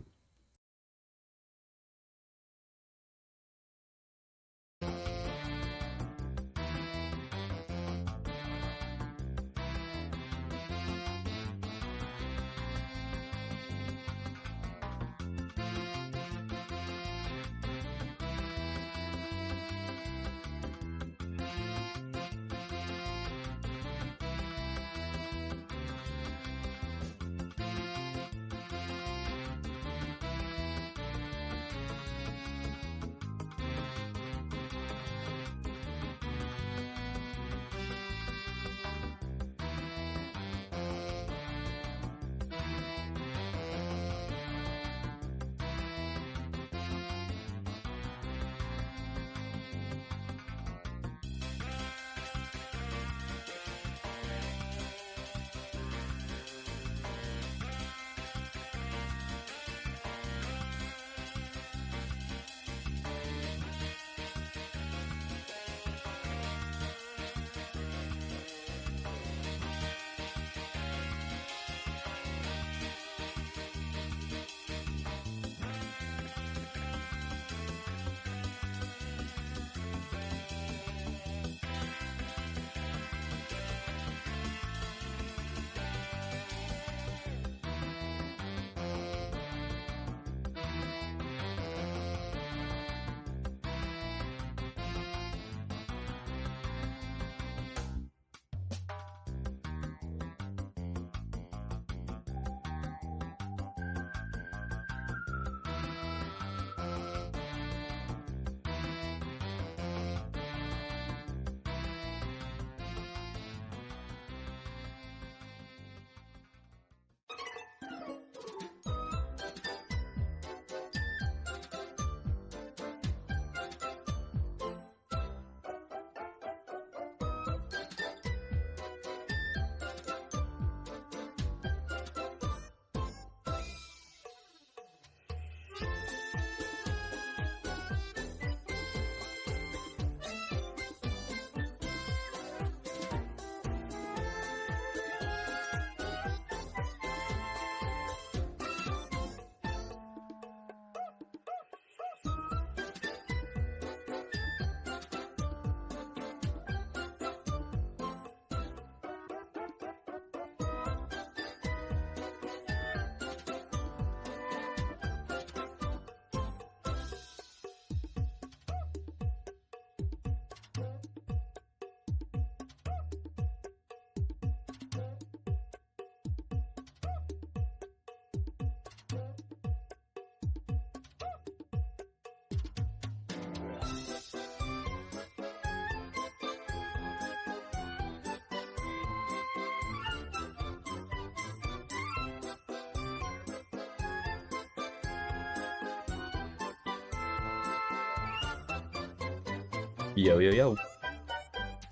Yo, yo, yo.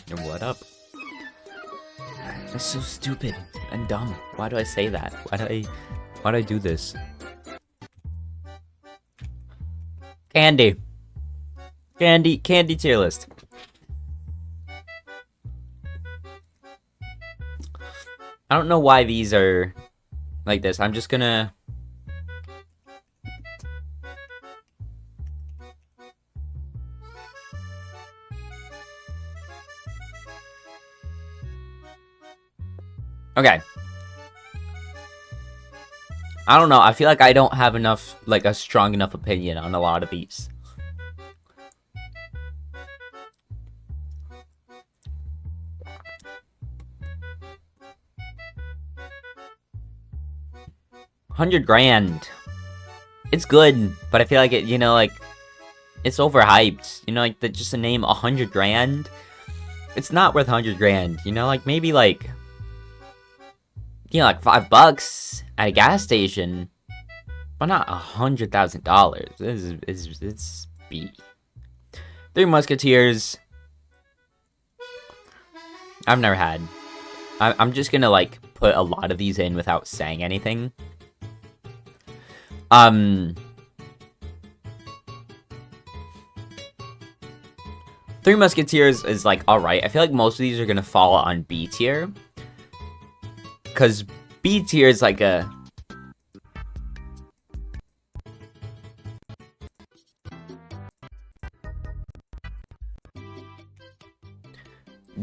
And what up? That's so stupid and dumb. Why do I say that? Why do I do this? Candy. Candy tier list. I don't know why these are like this. I'm just gonna... Okay. I don't know. I feel like I don't have enough, like, a strong enough opinion on a lot of these. $100,000. It's good, but I feel like it, you know, like, it's overhyped. You know, like, just to name $100,000, it's not worth $100,000. You know, like, maybe, like, you know, like $5 at a gas station. but not $100,000. It's B. Three Musketeers. I've never had. I'm just gonna like put a lot of these in without saying anything. Three Musketeers is like alright. I feel like most of these are gonna fall on B tier. Cause B tier is like a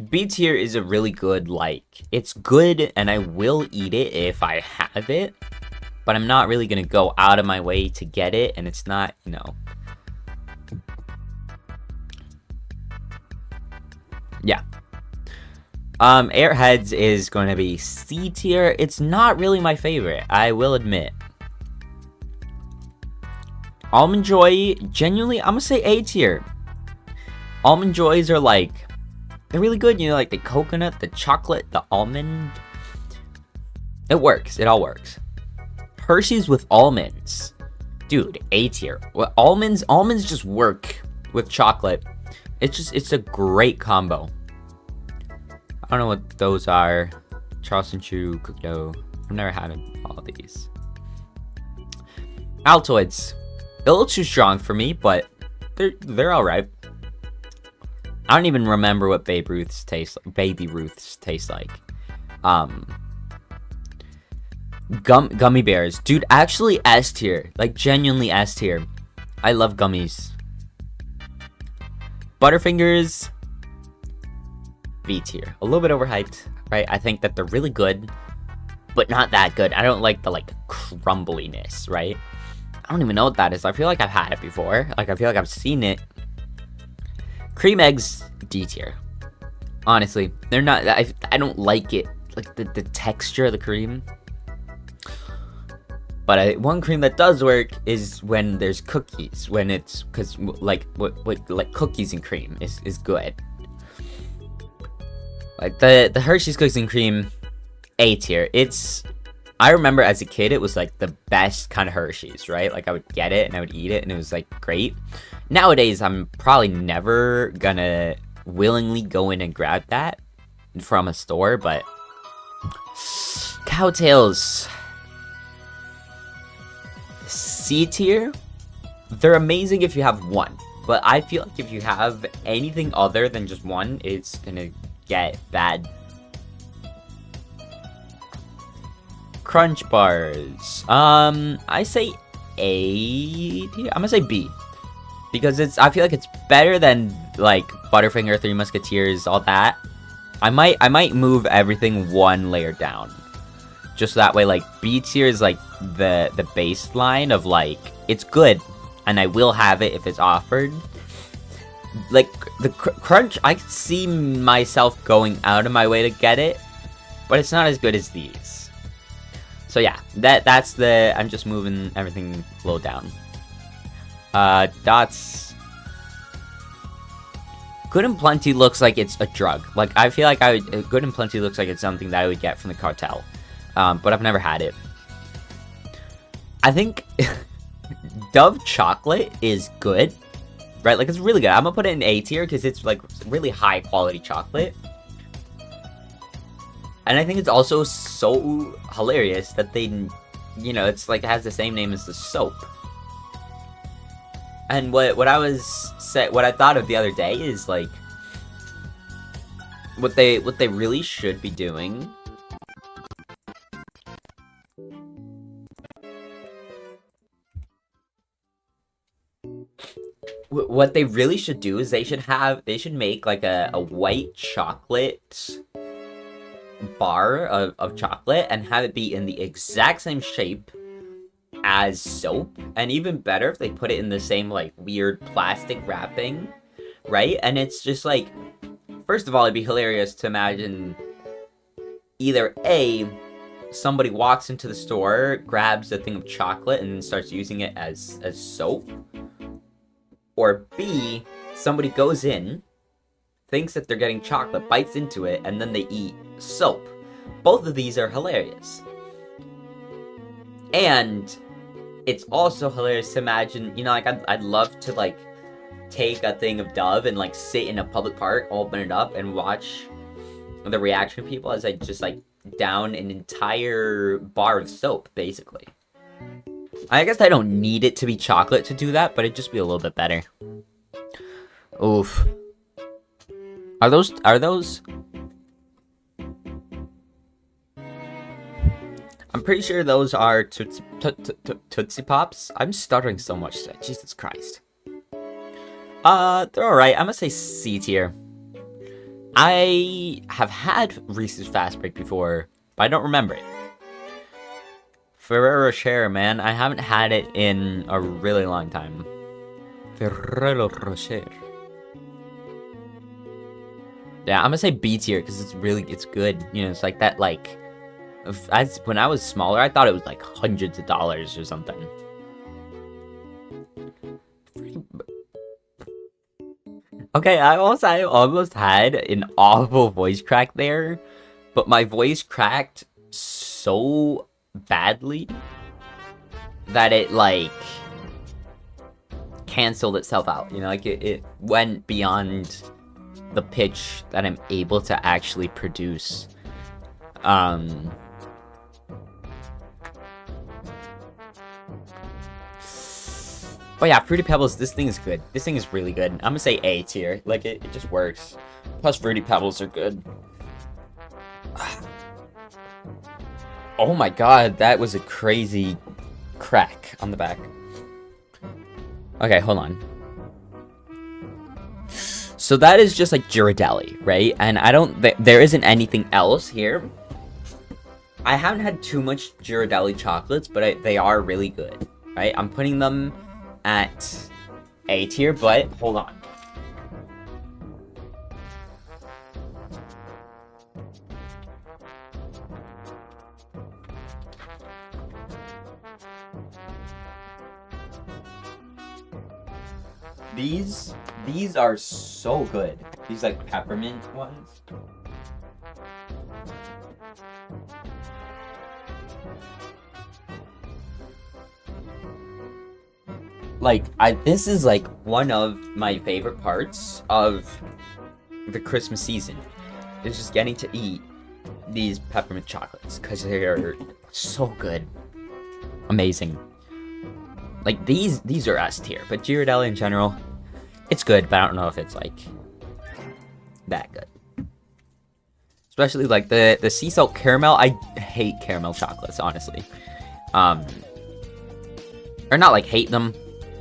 B tier is a really good, like, it's good and I will eat it if I have it, but I'm not really gonna go out of my way to get it, and it's not, you know. Yeah. Airheads is going to be C tier. It's not really my favorite, I will admit. Almond Joy, genuinely, I'm gonna say A tier. Almond Joys are like, they're really good, you know, like the coconut, the chocolate, the almond. It works, it all works. Hershey's with almonds. Dude, A tier. Well, almonds just work with chocolate. It's a great combo. I don't know what those are. Charleston Chew, cookie dough. I've never had all of these. Altoids. A little too strong for me, but they're alright. I don't even remember what Baby Ruth's taste like. Gummy bears. Dude, actually S tier. Like, genuinely S tier. I love gummies. Butterfingers. B tier. A little bit overhyped, right? I think that they're really good, but not that good. I don't like the, like, crumbliness, right? I don't even know what that is. I feel like I've had it before. Like, I feel like I've seen it. Cream eggs, D tier. Honestly, they're not. I don't like it. Like the texture of the cream. But one cream that does work is when there's cookies. When it's because like like cookies and cream is good. Like the Hershey's cookies and cream, A tier. I remember as a kid, it was like the best kind of Hershey's, right? Like I would get it and I would eat it and it was like great. Nowadays, I'm probably never gonna willingly go in and grab that from a store, but Cowtails. C tier. They're amazing if you have one, but I feel like if you have anything other than just one, it's gonna get bad. Crunch bars. I say A tier. I'm gonna say B. Because I feel like it's better than like Butterfinger, Three Musketeers, all that. I might move everything one layer down. Just that way, like B tier is like the baseline of like it's good, and I will have it if it's offered. Like the crunch, I could see myself going out of my way to get it, but it's not as good as these. So yeah, that's the. I'm just moving everything low down. Dots. Good and Plenty looks like it's a drug. Like, I feel like Good and Plenty looks like it's something that I would get from the cartel. But I've never had it. I think Dove chocolate is good. Right? Like, it's really good. I'm gonna put it in A tier because it's, like, really high quality chocolate. And I think it's also so hilarious that they, you know, it's like, it has the same name as the soap. And what I thought of the other day is like what they really should be doing. What they really should do is they should make like a white chocolate bar of chocolate and have it be in the exact same shape as soap, and even better if they put it in the same like weird plastic wrapping, right? And it's just like, first of all, it'd be hilarious to imagine either A, somebody walks into the store, grabs a thing of chocolate and then starts using it as soap, or B, somebody goes in, thinks that they're getting chocolate, bites into it, and then they eat soap. Both of these are hilarious. And it's also hilarious to imagine, you know, like I'd love to like take a thing of Dove and like sit in a public park, open it up, and watch the reaction of people as I just like down an entire bar of soap, basically. I guess I don't need it to be chocolate to do that, but it'd just be a little bit better. Oof. Are those I'm pretty sure those are Tootsie Pops. I'm stuttering so much today. Jesus Christ. They're alright. I'm gonna say C tier. I have had Reese's Fast Break before, but I don't remember it. Ferrero Rocher, man. I haven't had it in a really long time. Ferrero Rocher. Yeah, I'm gonna say B tier because it's good. You know, it's like that, like, when I was smaller, I thought it was like hundreds of dollars or something. Okay, I almost had an awful voice crack there, but my voice cracked so badly that it like canceled itself out. You know, like it went beyond the pitch that I'm able to actually produce. But yeah, Fruity Pebbles, this thing is good. This thing is really good. I'm gonna say A tier. Like, it just works. Plus, Fruity Pebbles are good. Oh my god, that was a crazy crack on the back. Okay, hold on. So that is just like Ghirardelli, right? And there isn't anything else here. I haven't had too much Ghirardelli chocolates, but they are really good, right? I'm putting them at A tier, but hold on. These are so good. These like peppermint ones. Like, this is like one of my favorite parts of the Christmas season. Is just getting to eat these peppermint chocolates because they're so good. Amazing. Like, these are S tier, but Ghirardelli in general, it's good, but I don't know if it's like that good. Especially like the sea salt caramel. I hate caramel chocolates, honestly. Or not like hate them,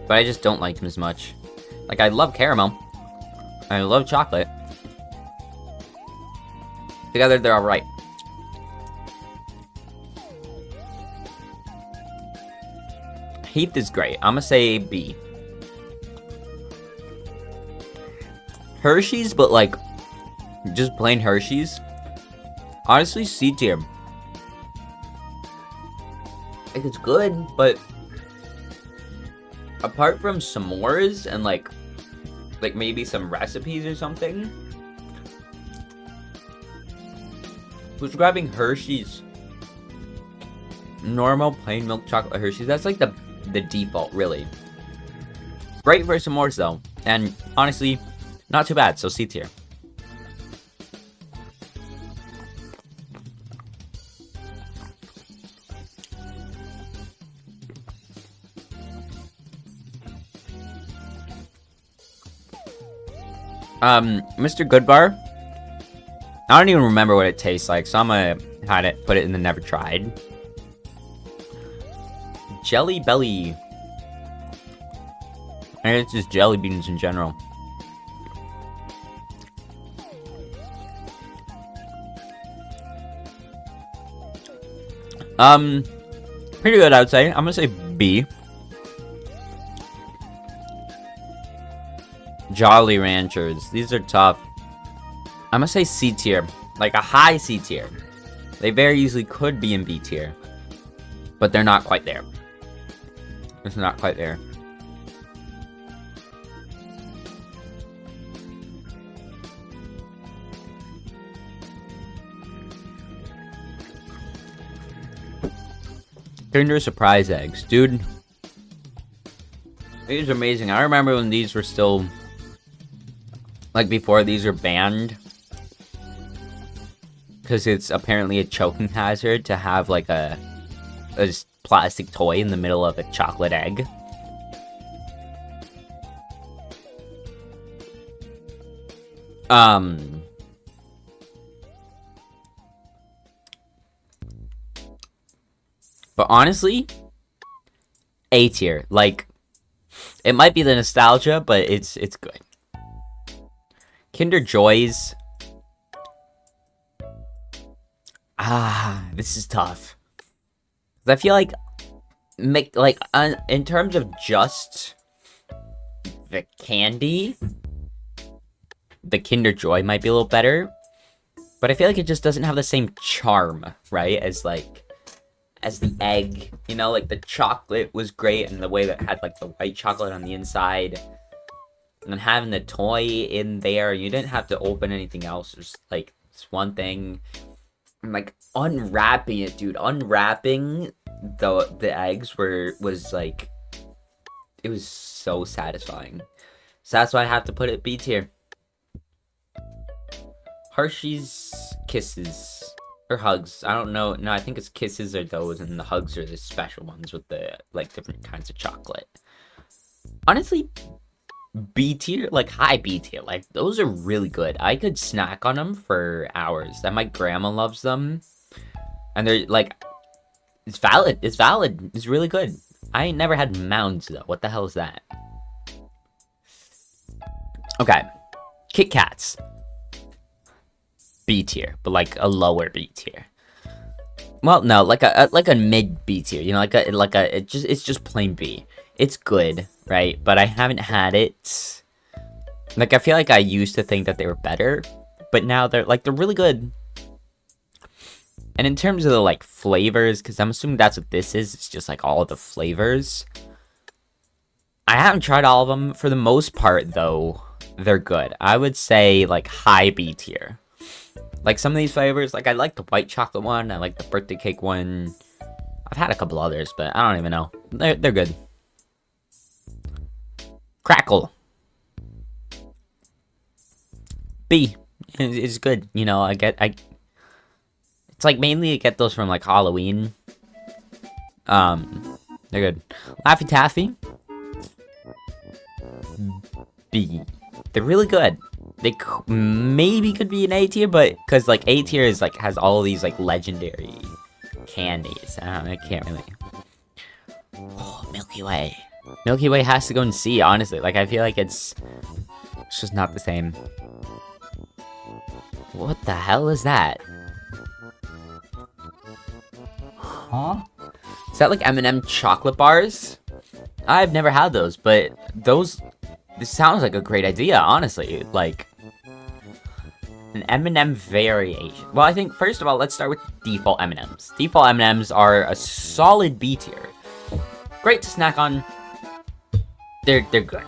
but I just don't like them as much. Like, I love caramel. I love chocolate. Together, they're alright. Heath is great. I'm gonna say B. Hershey's, but like, just plain Hershey's. Honestly, C tier. Like, it's good, but apart from s'mores and like maybe some recipes or something, who's grabbing Hershey's? Normal plain milk chocolate Hershey's. That's like the default, really. Great for s'mores though, and honestly, not too bad. So C tier. Mr. Goodbar. I don't even remember what it tastes like, so I'm gonna put it in the never tried. Jelly Belly. And it's just jelly beans in general. Pretty good, I would say. I'm gonna say B. Jolly Ranchers. These are tough. I'm gonna say C tier. Like a high C tier. They very easily could be in B tier. But they're not quite there. It's not quite there. Kinder Surprise eggs. Dude, These are amazing. I remember when these were still, like, before these were banned. Because it's apparently a choking hazard to have, like, a plastic toy in the middle of a chocolate egg. But honestly, A tier. Like, it might be the nostalgia, but it's good. Kinder Joys. This is tough. I feel like, in terms of just the candy, the Kinder Joy might be a little better. But I feel like it just doesn't have the same charm, right? As the egg, you know, like the chocolate was great, and the way that it had like the white chocolate on the inside, and then having the toy in there, you didn't have to open anything else. There's like this one thing, and like unwrapping it, dude. Unwrapping the eggs was like, it was so satisfying. So that's why I have to put it B tier. Hershey's Kisses. Or Hugs. I don't know. No, I think it's Kisses are those, and the Hugs are the special ones with the, like, different kinds of chocolate. Honestly, B tier, like, high B tier. Like, those are really good. I could snack on them for hours. And my grandma loves them. And they're, like, it's valid. It's valid. It's really good. I ain't never had Mounds, though. What the hell is that? Okay. Kit Kats. B tier, but like a lower B tier. Well, no, like a mid B tier. You know, it's just plain B. It's good, right? But I haven't had it. Like, I feel like I used to think that they were better, but now they're really good. And in terms of the like flavors, because I'm assuming that's what this is. It's just like all of the flavors. I haven't tried all of them. For the most part, though, they're good. I would say like high B tier. Like, some of these flavors, like, I like the white chocolate one. I like the birthday cake one. I've had a couple others, but I don't even know. They're good. Crackle. B. It's good. You know, it's like, mainly I get those from, like, Halloween. They're good. Laffy Taffy. B. They're really good. They maybe could be an A tier, but because like A tier is like has all these like legendary candies. I can't really. Oh, Milky Way. Milky Way has to go in C. Honestly, like I feel like it's just not the same. What the hell is that? Huh? Is that like M&M chocolate bars? I've never had those, but those. This sounds like a great idea, honestly. Like, an M&M variation. Well, I think, first of all, let's start with default M&Ms. Default M&Ms are a solid B tier. Great to snack on. They're good.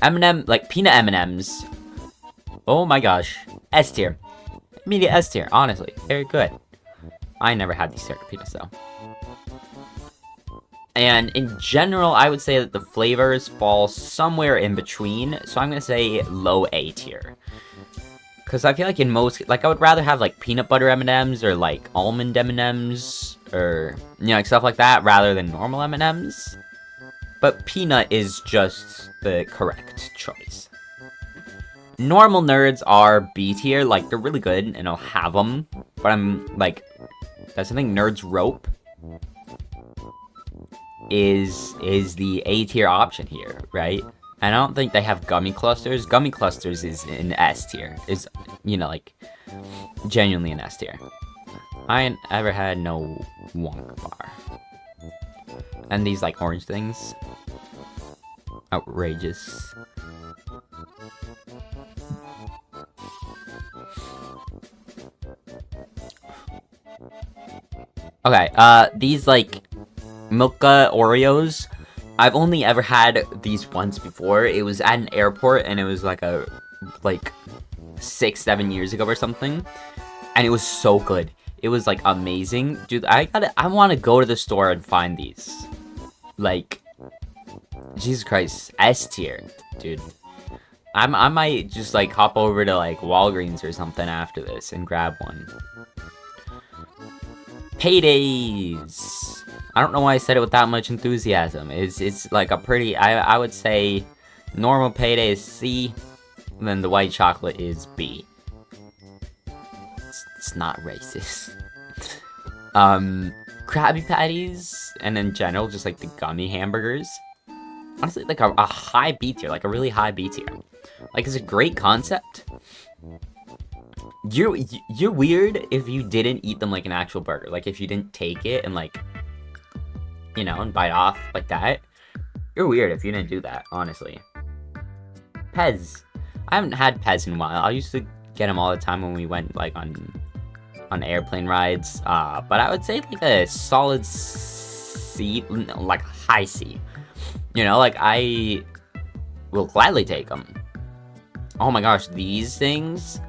M&M, like, peanut M&Ms. Oh my gosh. S tier. Immediate S tier, honestly. They're good. I never had these circuit peanuts, though. And in general, I would say that the flavors fall somewhere in between. So I'm going to say low A tier. Because I feel like in most, like I would rather have like peanut butter M&Ms or like almond M&Ms or, you know, like stuff like that rather than normal M&Ms. But peanut is just the correct choice. Normal nerds are B tier. Like they're really good and I'll have them. But I'm like, that's something Nerds Rope is the A tier option here, right? And I don't think they have Gummy Clusters. Gummy Clusters is an S tier. Is, you know, like, genuinely an S tier. I ain't ever had no Wonka bar. And these, like, orange things. Outrageous. Okay, these, like, Milka Oreos, I've only ever had these once before. It was at an airport, and it was like 6-7 years ago or something, and it was so good. It was like amazing, dude. I want to go to the store and find these. Like, Jesus Christ, S tier, dude. I might just like hop over to like Walgreens or something after this and grab one. Paydays. I don't know why I said it with that much enthusiasm. It's like a pretty, I would say normal Payday is C, and then the white chocolate is B. It's not racist. Krabby Patties, and in general, just like the gummy hamburgers. Honestly, like a high B tier, like a really high B tier. Like, it's a great concept. You're weird if you didn't eat them like an actual burger. Like, if you didn't take it and like, you know, and bite off like that. You're weird if you didn't do that, honestly. Pez. I haven't had Pez in a while. I used to get them all the time when we went like on airplane rides. But I would say like a solid C, like high C. You know, like I will gladly take them. Oh my gosh, these things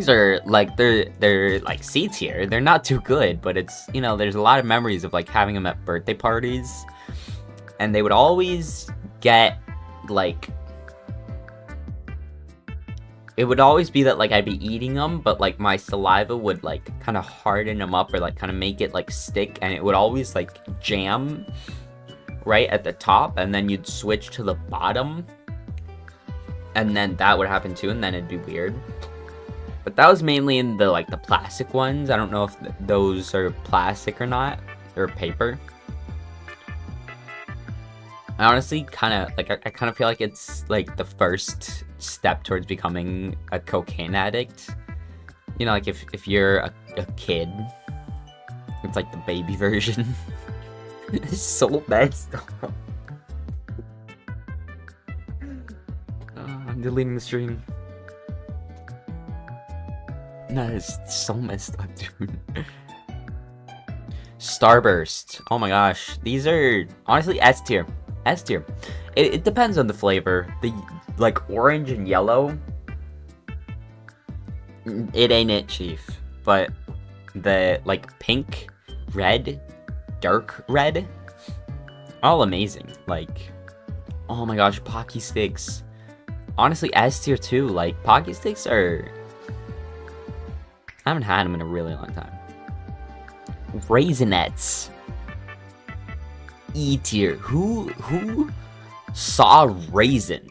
are like they're like C tier. They're not too good, but it's, you know, there's a lot of memories of like having them at birthday parties, and they would always get like, it would always be that like I'd be eating them, but like my saliva would like kind of harden them up or like kind of make it like stick, and it would always like jam right at the top, and then you'd switch to the bottom, and then that would happen too, and then it'd be weird. But that was mainly in the like the plastic ones. I don't know if those are plastic or not, or paper. I honestly kind of like, I kind of feel like it's like the first step towards becoming a cocaine addict. You know, like if you're a kid, it's like the baby version. It's so messed up. I'm deleting the stream. No, it's so messed up, dude. Starburst. Oh my gosh. These are honestly S tier. S tier. It depends on the flavor. The like orange and yellow, it ain't it, chief. But the like pink, red, dark red, all amazing. Like, oh my gosh, Pocky Sticks. Honestly, S tier too. Like, Pocky Sticks are, I haven't had them in a really long time. Raisinets. E tier. Who saw raisins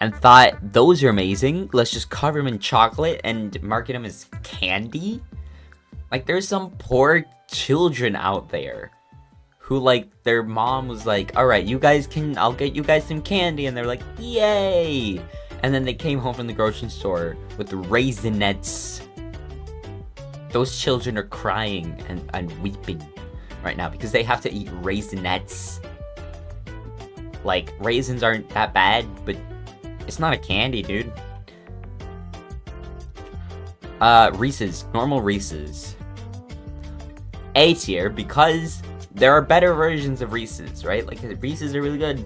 and thought those are amazing? Let's just cover them in chocolate and market them as candy? Like, there's some poor children out there who, like, their mom was like, alright, you guys can, I'll get you guys some candy, and they're like, yay! And then they came home from the grocery store with Raisinets. Those children are crying and weeping right now because they have to eat Raisinets. Like, raisins aren't that bad, but it's not a candy, dude. Reese's. Normal Reese's. A tier, because there are better versions of Reese's, right? Like, Reese's are really good,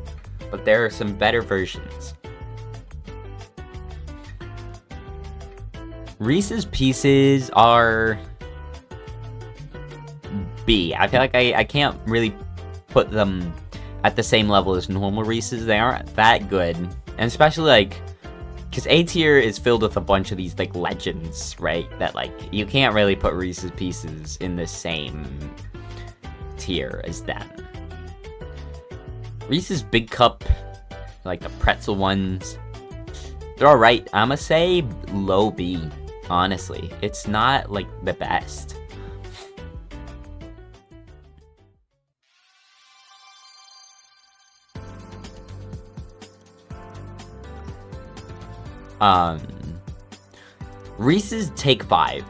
but there are some better versions. Reese's Pieces are B. I feel like I can't really put them at the same level as normal Reese's. They aren't that good. And especially, like, because A tier is filled with a bunch of these, like, legends, right? That, like, you can't really put Reese's Pieces in the same tier as them. Reese's Big Cup, like the pretzel ones, they're alright. I'ma say low B, honestly. It's not, like, the best. Reese's Take 5.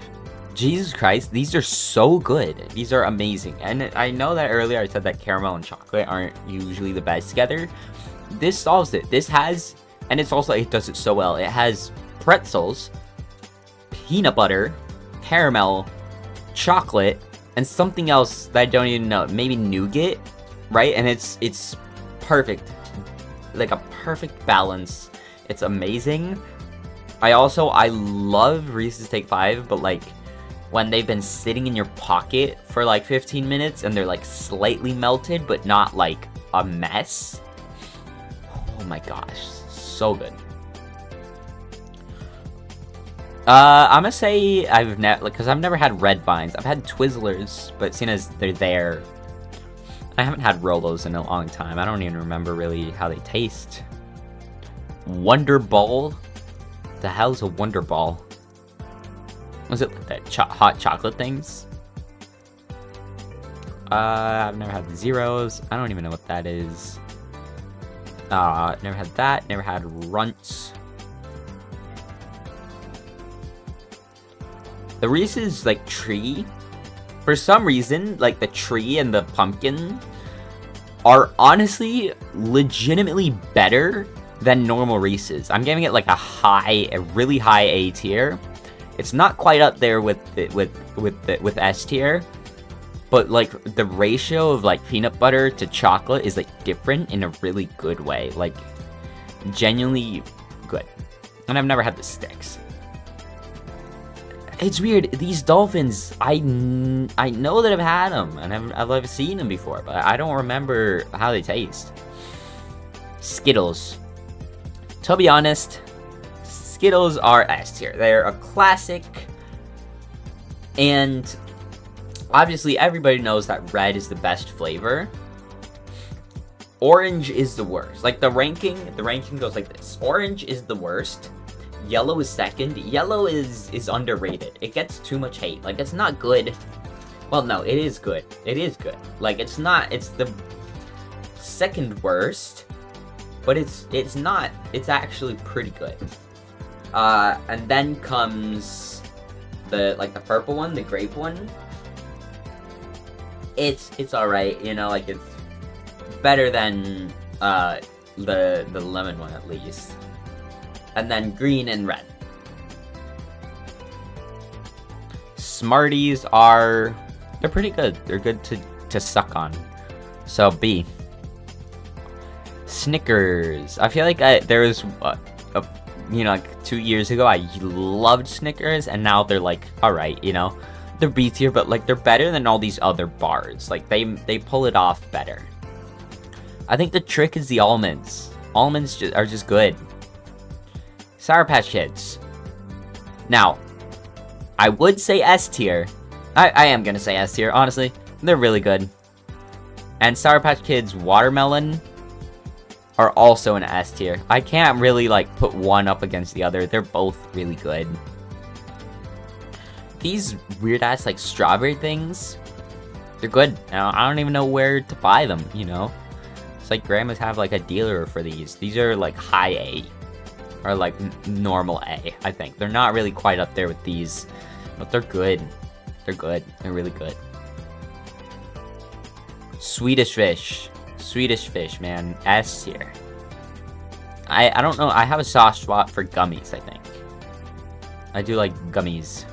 Jesus Christ, these are so good. These are amazing. And I know that earlier I said that caramel and chocolate aren't usually the best together. This solves it. This has, and it's also, it does it so well. It has pretzels, peanut butter, caramel, chocolate, and something else that I don't even know. Maybe nougat, right? And it's perfect. Like a perfect balance. It's amazing. I love Reese's Take 5, but like when they've been sitting in your pocket for like 15 minutes and they're like slightly melted, but not like a mess. Oh my gosh, so good. I'm gonna say I've never had Red Vines. I've had Twizzlers, but seeing as they're there, I haven't had Rolos in a long time. I don't even remember really how they taste. Wonder Ball? The hell's a Wonder Ball? Was it like the hot chocolate things? I've never had the Zeros. I don't even know what that is. Never had that. Never had Runts. The Reese's, like, tree, for some reason, like, the tree and the pumpkin are honestly legitimately better than normal Reese's. I'm giving it, like, a really high A tier. It's not quite up there with S tier, but, like, the ratio of, like, peanut butter to chocolate is, like, different in a really good way. Like, genuinely good. And I've never had the sticks. It's weird. These dolphins, I know that I've had them, and I've seen them before, but I don't remember how they taste. Skittles. To be honest, Skittles are S tier. They're a classic, and obviously everybody knows that red is the best flavor. Orange is the worst. Like, the ranking goes like this. Orange is the worst. Yellow is second. Yellow is underrated. It gets too much hate. Like, it's not good. Well, no, it is good. It is good. Like, it's the second worst, but it's not. It's actually pretty good. And then comes the purple one, the grape one. It's alright, you know, like, it's better than the lemon one at least. And then green and red. Smarties they're pretty good. They're good to suck on. So B. Snickers. I feel like there was, you know, like 2 years ago, I loved Snickers, and now they're like, alright, you know. They're B tier, but like they're better than all these other bars. Like they pull it off better. I think the trick is the almonds. Almonds are just good. Sour Patch Kids. Now, I would say S tier. I am gonna say S tier, honestly. They're really good. And Sour Patch Kids Watermelon are also an S tier. I can't really, like, put one up against the other. They're both really good. These weird-ass, like, strawberry things, they're good. Now, I don't even know where to buy them, you know? It's like grandmas have, like, a dealer for these. These are, like, high A. Or, like, normal A, I think. They're not really quite up there with these. But they're good. They're good. They're really good. Swedish Fish. Swedish Fish, man. S tier. I don't know. I have a soft spot for gummies, I think. I do like gummies.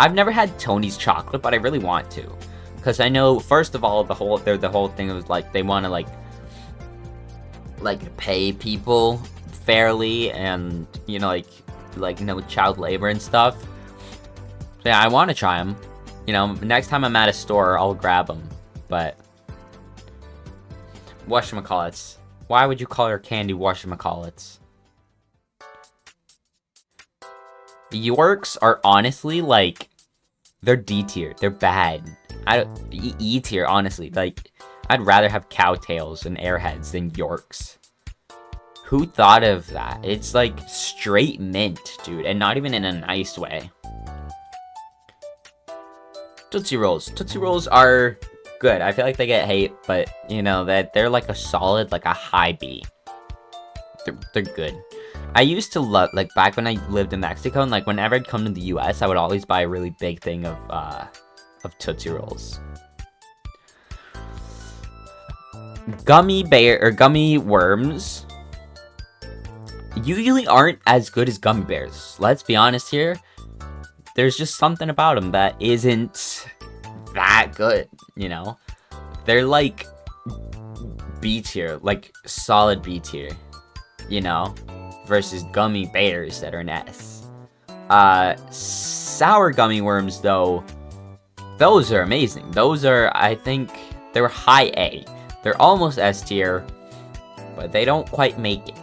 I've never had Tony's chocolate, but I really want to. Because I know, first of all, the whole thing was, like, they want to, like, pay people fairly, and, you know, like no child labor and stuff. So yeah, I want to try them. You know, next time I'm at a store, I'll grab them. But whatchamacallits? Why would you call your candy whatchamacallits? Yorks are honestly, like, they're D tier. They're bad. E tier, honestly. Like, I'd rather have Cowtails and Airheads than Yorks. Who thought of that? It's like straight mint, dude, and not even in a nice way. Tootsie Rolls. Tootsie Rolls are good. I feel like they get hate, but, you know, that they're like a solid, like a high B. They're good. I used to love, like, back when I lived in Mexico, and, like, whenever I'd come to the US, I would always buy a really big thing of Tootsie Rolls. Gummy worms usually aren't as good as gummy bears. Let's be honest here. There's just something about them that isn't that good, you know? They're like B tier, like solid B tier, you know? Versus gummy bears that are an S. Sour gummy worms, though, those are amazing. Those are, I think, they're high A. They're almost S tier, but they don't quite make it.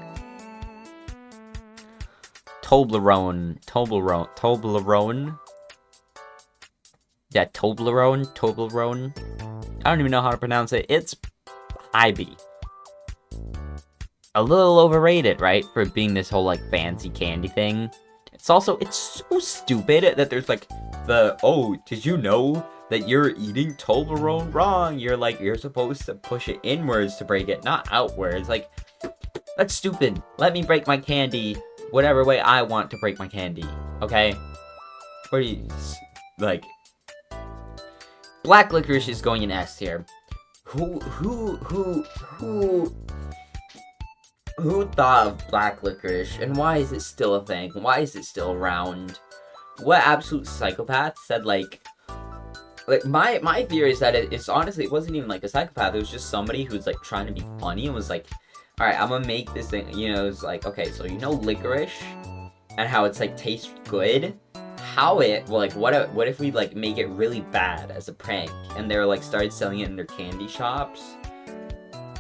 Toblerone. Yeah, Toblerone. I don't even know how to pronounce it. It's high B. A little overrated, right? For being this whole, like, fancy candy thing. It's so stupid that there's, like, did you know that you're eating Toblerone wrong? You're supposed to push it inwards to break it, not outwards. Like, that's stupid. Let me break my candy whatever way I want to break my candy, okay? What are you, like... Black licorice is going in S tier. Who thought of black licorice, and why is it still a thing? Why is it still around? What absolute psychopath said, like my theory is that it's honestly, it wasn't even like a psychopath, it was just somebody who's like trying to be funny and was like, alright, I'm gonna make this thing, you know, it's like, okay, so you know licorice, and how it's like tastes good? What if we like make it really bad as a prank, and they were like started selling it in their candy shops,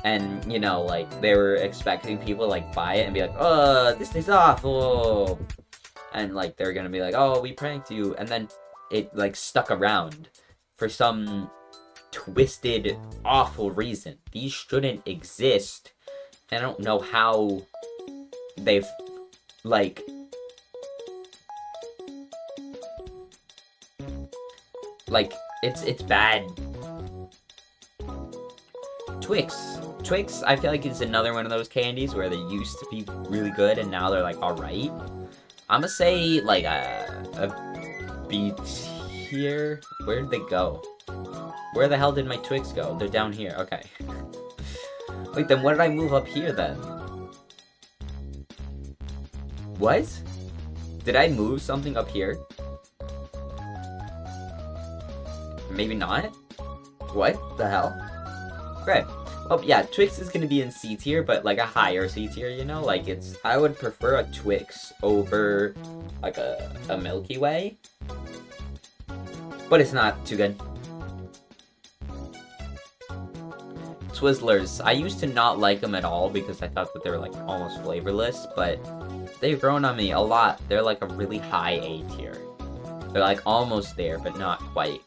and you know, like they were expecting people to like buy it and be like, oh, this tastes awful, and like they're gonna be like, oh, we pranked you, and then it like stuck around for some twisted, awful reason. These shouldn't exist. I don't know how they've like it's bad. Twix, I feel like it's another one of those candies where they used to be really good and now they're like alright. I'ma say like a B tier. Where did they go? Where the hell did my Twix go? They're down here, okay. Wait, then what did I move up here then? What? Did I move something up here? Maybe not? What the hell? Great. Oh, yeah, Twix is gonna be in C tier, but like a higher C tier, you know? Like, I would prefer a Twix over like a Milky Way. But it's not too good. Twizzlers. I used to not like them at all because I thought that they were like almost flavorless, but they've grown on me a lot. They're like a really high A tier. They're like almost there, but not quite.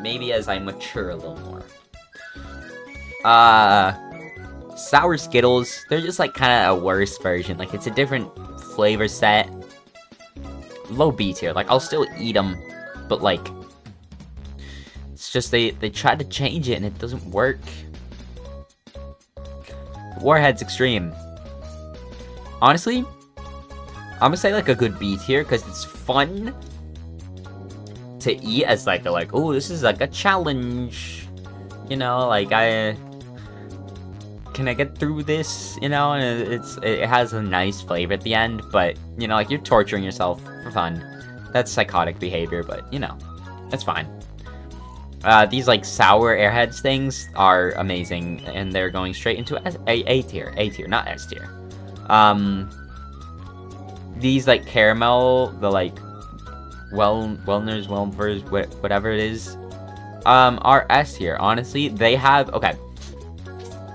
Maybe as I mature a little more. Sour Skittles, they're just like kind of a worse version. Like, it's a different flavor set. Low B tier. Like, I'll still eat them, but like, it's just they tried to change it and it doesn't work. Warheads Extreme. Honestly, I'm gonna say like a good B tier because it's fun to eat as like oh, this is like a challenge, you know, like can I get through this, you know, and it has a nice flavor at the end, but you know, like you're torturing yourself for fun. That's psychotic behavior, but you know, it's fine. These like sour Airheads things are amazing, and they're going straight into A tier, not S tier. These like caramel, the like Wellners, whatever it is, are S tier. Honestly, they have, okay,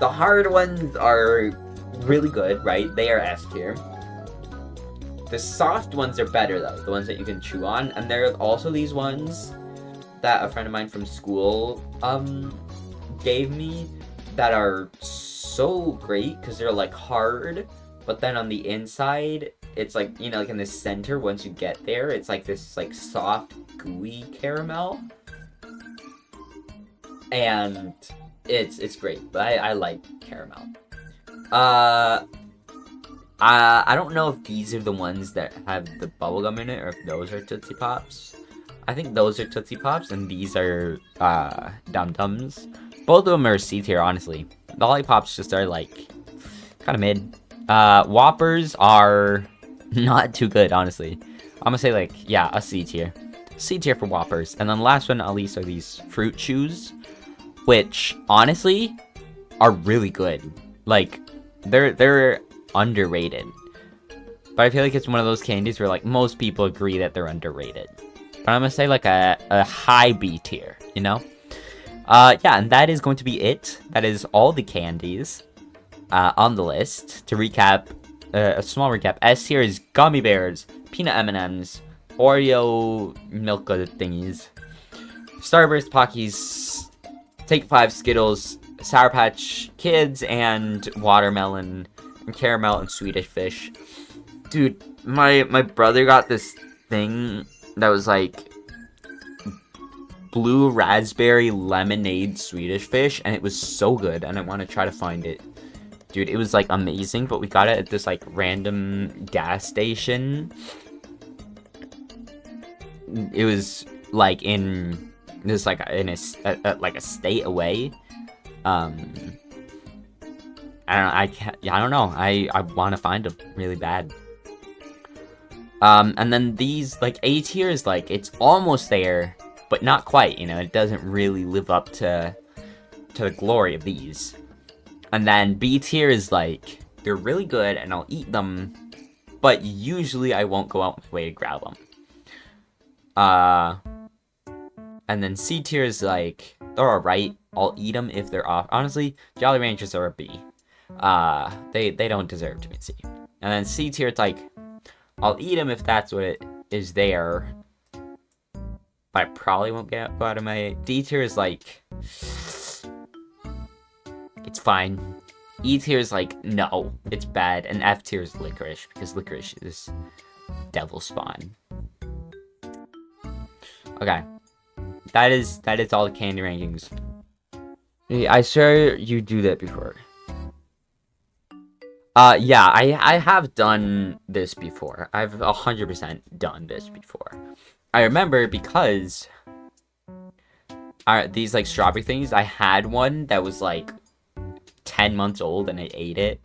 the hard ones are really good, right? They are S tier. The soft ones are better though, the ones that you can chew on, and there are also these ones that a friend of mine from school gave me that are so great because they're like hard, but then on the inside it's like, you know, like in the center, once you get there, it's like this like soft gooey caramel, and it's great. But I like caramel. I don't know if these are the ones that have the bubblegum in it or if those are Tootsie Pops. I think those are Tootsie Pops, and these are Dum Dums. Both of them are C tier, honestly. The Lollipops just are like kind of mid. Whoppers are not too good, honestly. I'm gonna say like, yeah, a C tier. C tier for Whoppers. And then last but not least are these Fruit Chews, which honestly are really good. Like, they're underrated. But I feel like it's one of those candies where like most people agree that they're underrated. But I'm gonna say like a high B tier, you know? Yeah, and that is going to be it. That is all the candies on the list. To recap, a small recap. S tier is gummy bears, peanut M&Ms, Oreo Milka thingies, Starburst Pockies, Take 5 Skittles, Sour Patch Kids, and watermelon, and caramel, and Swedish Fish. Dude, my brother got this thing that was like blue raspberry lemonade Swedish Fish, and it was so good, and I want to try to find it. Dude, it was like amazing, but we got it at this like random gas station. It was like in this like in like a state away. I don't know. I want to find them really bad. And then these like A tier is like it's almost there, but not quite. You know, it doesn't really live up to the glory of these. And then B tier is like they're really good, and I'll eat them, but usually I won't go out my way to grab them. And then C tier is like they're alright. I'll eat them if they're off. Honestly, Jolly Ranchers are a B. They don't deserve to be C. And then C tier, it's like I'll eat them if that's what it is there, but I probably won't go out of my. D tier is like it's fine. E tier is like no, it's bad, and F tier is licorice because licorice is devil spawn. Okay, that is all the candy rankings. I swear you do that before. Yeah, I have done this before. I've 100% done this before. I remember because these like strawberry things, I had one that was like 10 months old and I ate it.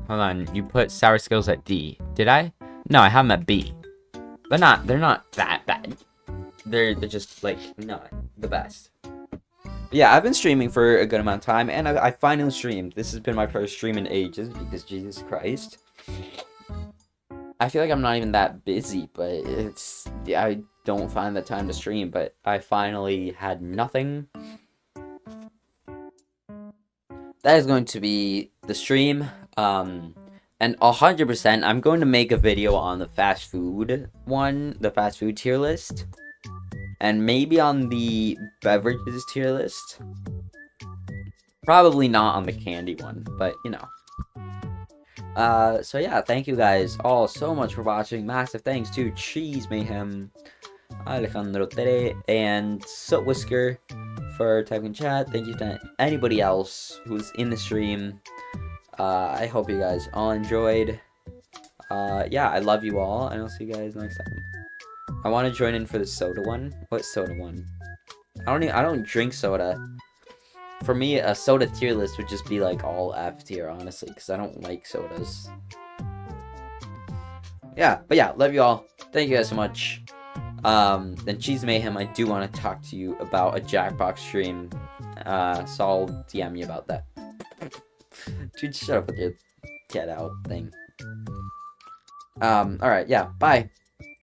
Hold on, you put Sour Skittles at D. Did I? No, I have them at B. They're not that bad. They're just like not the best. Yeah, I've been streaming for a good amount of time, and I finally streamed. This has been my first stream in ages, because Jesus Christ. I feel like I'm not even that busy, but it's... Yeah, I don't find the time to stream, but I finally had nothing. That is going to be the stream, and 100%, I'm going to make a video on the fast food one, the fast food tier list. And maybe on the beverages tier list. Probably not on the candy one, but you know. So yeah, thank you guys all so much for watching. Massive thanks to Cheese Mayhem, Alejandro Tere, and Soot Whisker for typing chat. Thank you to anybody else who's in the stream. I hope you guys all enjoyed. Yeah, I love you all, and I'll see you guys next time. I want to join in for the soda one. What soda one? I don't drink soda. For me, a soda tier list would just be like all F tier, honestly, because I don't like sodas. Yeah, but yeah, love you all. Thank you guys so much. Then Cheese Mayhem, I do want to talk to you about a Jackbox stream. So I'll DM you about that. Dude, shut up with your get out thing. Alright, yeah, bye.